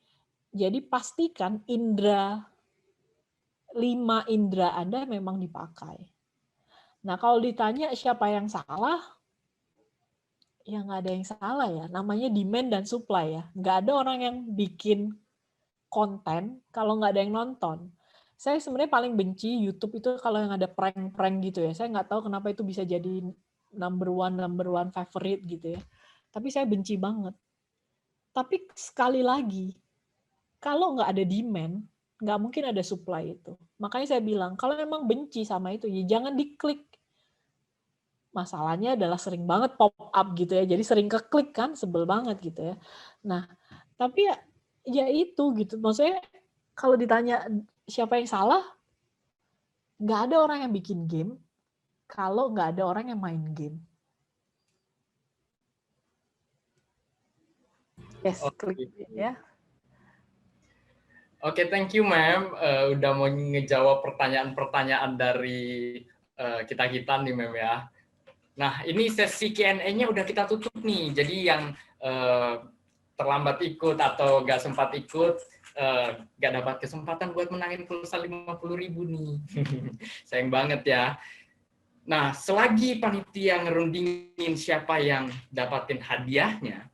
Jadi pastikan 5 indera Anda memang dipakai. Nah, kalau ditanya siapa yang salah, ya nggak ada yang salah ya. Namanya demand dan supply ya. Nggak ada orang yang bikin konten kalau nggak ada yang nonton. Saya sebenarnya paling benci YouTube itu kalau yang ada prank-prank gitu ya. Saya nggak tahu kenapa itu bisa jadi number one favorite gitu ya. Tapi saya benci banget. Tapi sekali lagi, kalau nggak ada demand, nggak mungkin ada supply itu. Makanya saya bilang, kalau memang benci sama itu, ya jangan diklik. Masalahnya adalah sering banget pop up gitu ya, jadi sering keklik kan, sebel banget gitu ya. Nah, tapi ya itu gitu. Maksudnya kalau ditanya siapa yang salah, nggak ada orang yang bikin game kalau nggak ada orang yang main game. Yes, klik ya. Oke, thank you, Ma'am. Udah mau ngejawab pertanyaan-pertanyaan dari kita-kita nih, Ma'am ya. Nah, ini sesi Q&A-nya udah kita tutup nih. Jadi yang terlambat ikut atau nggak sempat ikut, nggak dapat kesempatan buat menangin pulsa 50.000 nih. Sayang banget ya. Nah, selagi panitia ngerundingin siapa yang dapatin hadiahnya,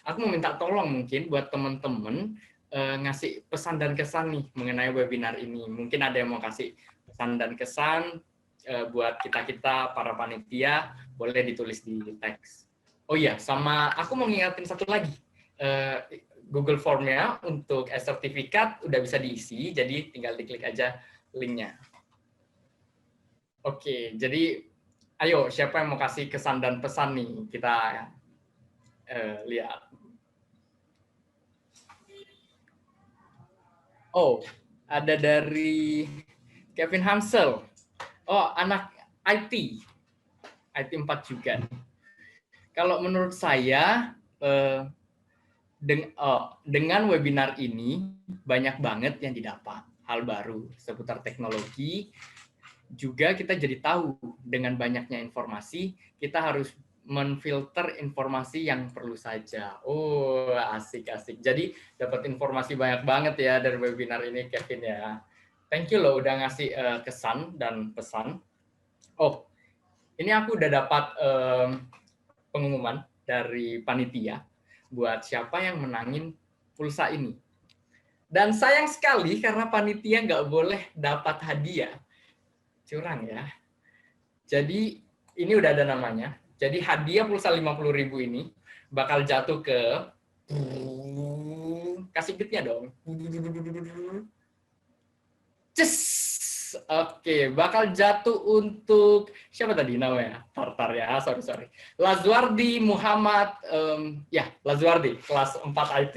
aku mau minta tolong mungkin buat teman-teman ngasih pesan dan kesan nih mengenai webinar ini. Mungkin ada yang mau kasih pesan dan kesan buat kita-kita para panitia, boleh ditulis di teks. Oh iya, sama aku mau ngingetin satu lagi. Google Form-nya untuk sertifikat udah bisa diisi, jadi tinggal diklik aja link-nya. Oke, jadi ayo siapa yang mau kasih kesan dan pesan nih? Kita lihat. Oh, ada dari Kevin Hansel. Oh, anak IT 4 juga. Kalau menurut saya, dengan webinar ini banyak banget yang didapat. Hal baru seputar teknologi. Juga kita jadi tahu dengan banyaknya informasi, kita harus menfilter informasi yang perlu saja. Oh, asik-asik. Jadi dapat informasi banyak banget ya dari webinar ini, Kevin ya. Thank you loh udah ngasih kesan dan pesan. Oh, ini aku udah dapat pengumuman dari panitia buat siapa yang menangin pulsa ini. Dan sayang sekali karena panitia nggak boleh dapat hadiah. Curang ya. Jadi ini udah ada namanya. Jadi hadiah pulsa 50.000 ini bakal jatuh ke, kasih beatnya dong. Oke, bakal jatuh untuk siapa tadi namanya? Tartar ya, sorry. Lazuardi Muhammad, Lazuardi, kelas 4 IT.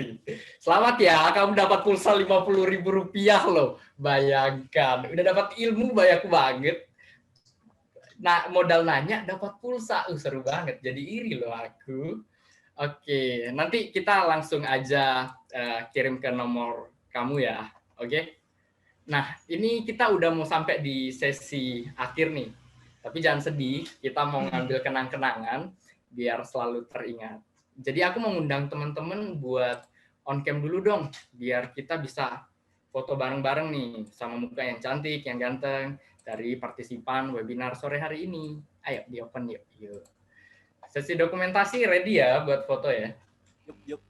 Selamat ya, kamu dapat pulsa 50.000 rupiah loh. Bayangkan, udah dapat ilmu banyak banget. Nah, modal nanya dapat pulsa, seru banget. Jadi iri loh aku. Oke, nanti kita langsung aja kirim ke nomor kamu ya. Oke. Nah, ini kita udah mau sampai di sesi akhir nih. Tapi jangan sedih, kita mau ngambil kenang-kenangan biar selalu teringat. Jadi aku mau ngundang teman-teman buat on cam dulu dong, biar kita bisa foto bareng-bareng nih sama muka yang cantik, yang ganteng dari partisipan webinar sore hari ini. Ayo di open yuk. Sesi dokumentasi ready ya buat foto ya? Yup.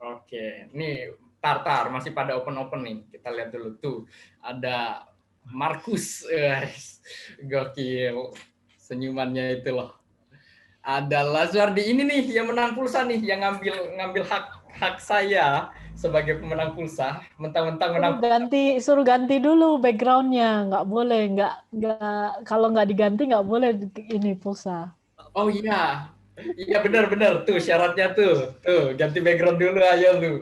Oke, nih Tartar masih pada open nih. Kita lihat dulu tuh. Ada Markus, gokil. Senyumannya itu loh. Ada Lazuardi ini nih yang menang pulsa nih, yang ngambil hak saya sebagai pemenang pulsa. Mentang-mentang menang. Suruh ganti dulu backgroundnya, nggak boleh, nggak kalau nggak diganti nggak boleh ini pulsa. Oh iya, Iya benar-benar tuh syaratnya tuh. Tuh ganti background dulu ayo lu.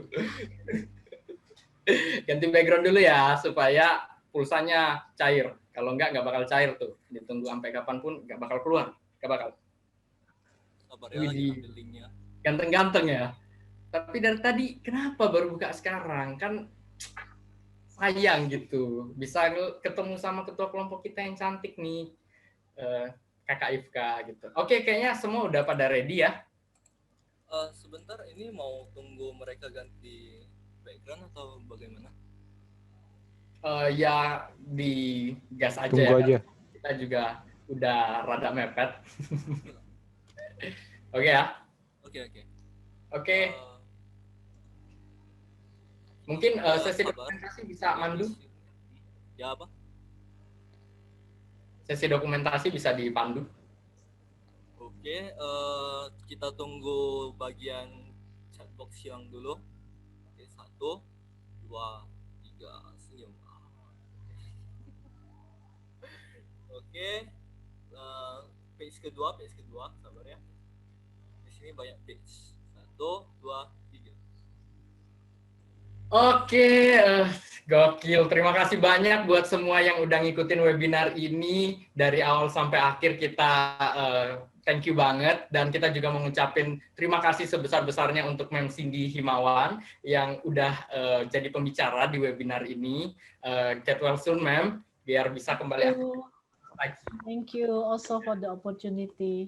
Ganti background dulu ya supaya pulsanya cair. Kalau nggak bakal cair tuh. Ditunggu sampai kapanpun nggak bakal keluar. Nggak bakal. Sabar ya, lagi Widih, ambil linknya. ganteng-ganteng ya. Tapi dari tadi kenapa baru buka sekarang? Kan sayang gitu. Bisa ketemu sama ketua kelompok kita yang cantik nih. Kakak Ifka gitu. Oke, kayaknya semua udah pada ready ya. Sebentar, ini mau tunggu mereka ganti background atau bagaimana? Ya di gas aja Tunggu ya. aja. Kita juga udah rada mepet. Oke ya. Oke. Oke. Mungkin sesi dokumentasi bisa mandu. Ya apa? Sesi dokumentasi bisa dipandu. Oke, kita tunggu bagian chatbox yang dulu. Oke, 1, 2, 3, senyum. Oke, page kedua, sabar ya. Di sini banyak page. 1, 2, 3. Oke, gokil. Terima kasih banyak buat semua yang udah ngikutin webinar ini dari awal sampai akhir. Kita thank you banget, dan kita juga mengucapin terima kasih sebesar-besarnya untuk Mem Cindy Himawan yang udah jadi pembicara di webinar ini. Get well soon, Mem, biar bisa kembali aktif lagi. Thank you also for the opportunity.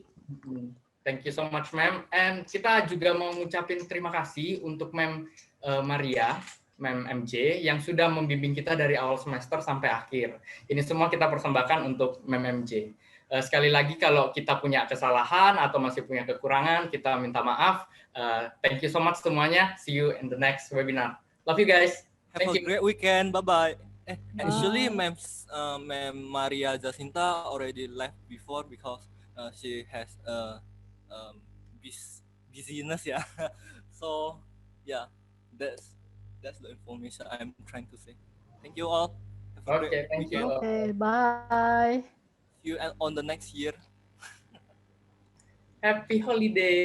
Thank you so much, Mem. And kita juga mau ngucapin terima kasih untuk Mem Maria, Mem MJ, yang sudah membimbing kita dari awal semester sampai akhir. Ini semua kita persembahkan untuk Mem MJ. Sekali lagi, kalau kita punya kesalahan atau masih punya kekurangan, kita minta maaf. Thank you so much semuanya. See you in the next webinar. Love you guys. Have a great weekend. Bye-bye. Actually, Mem Maria Jacinta already left before because she has busyness, yeah. So, yeah, that's the information I'm trying to say. Thank you all. Have a great Thank you. weekend. Okay, bye. See you on the next year. Happy holiday.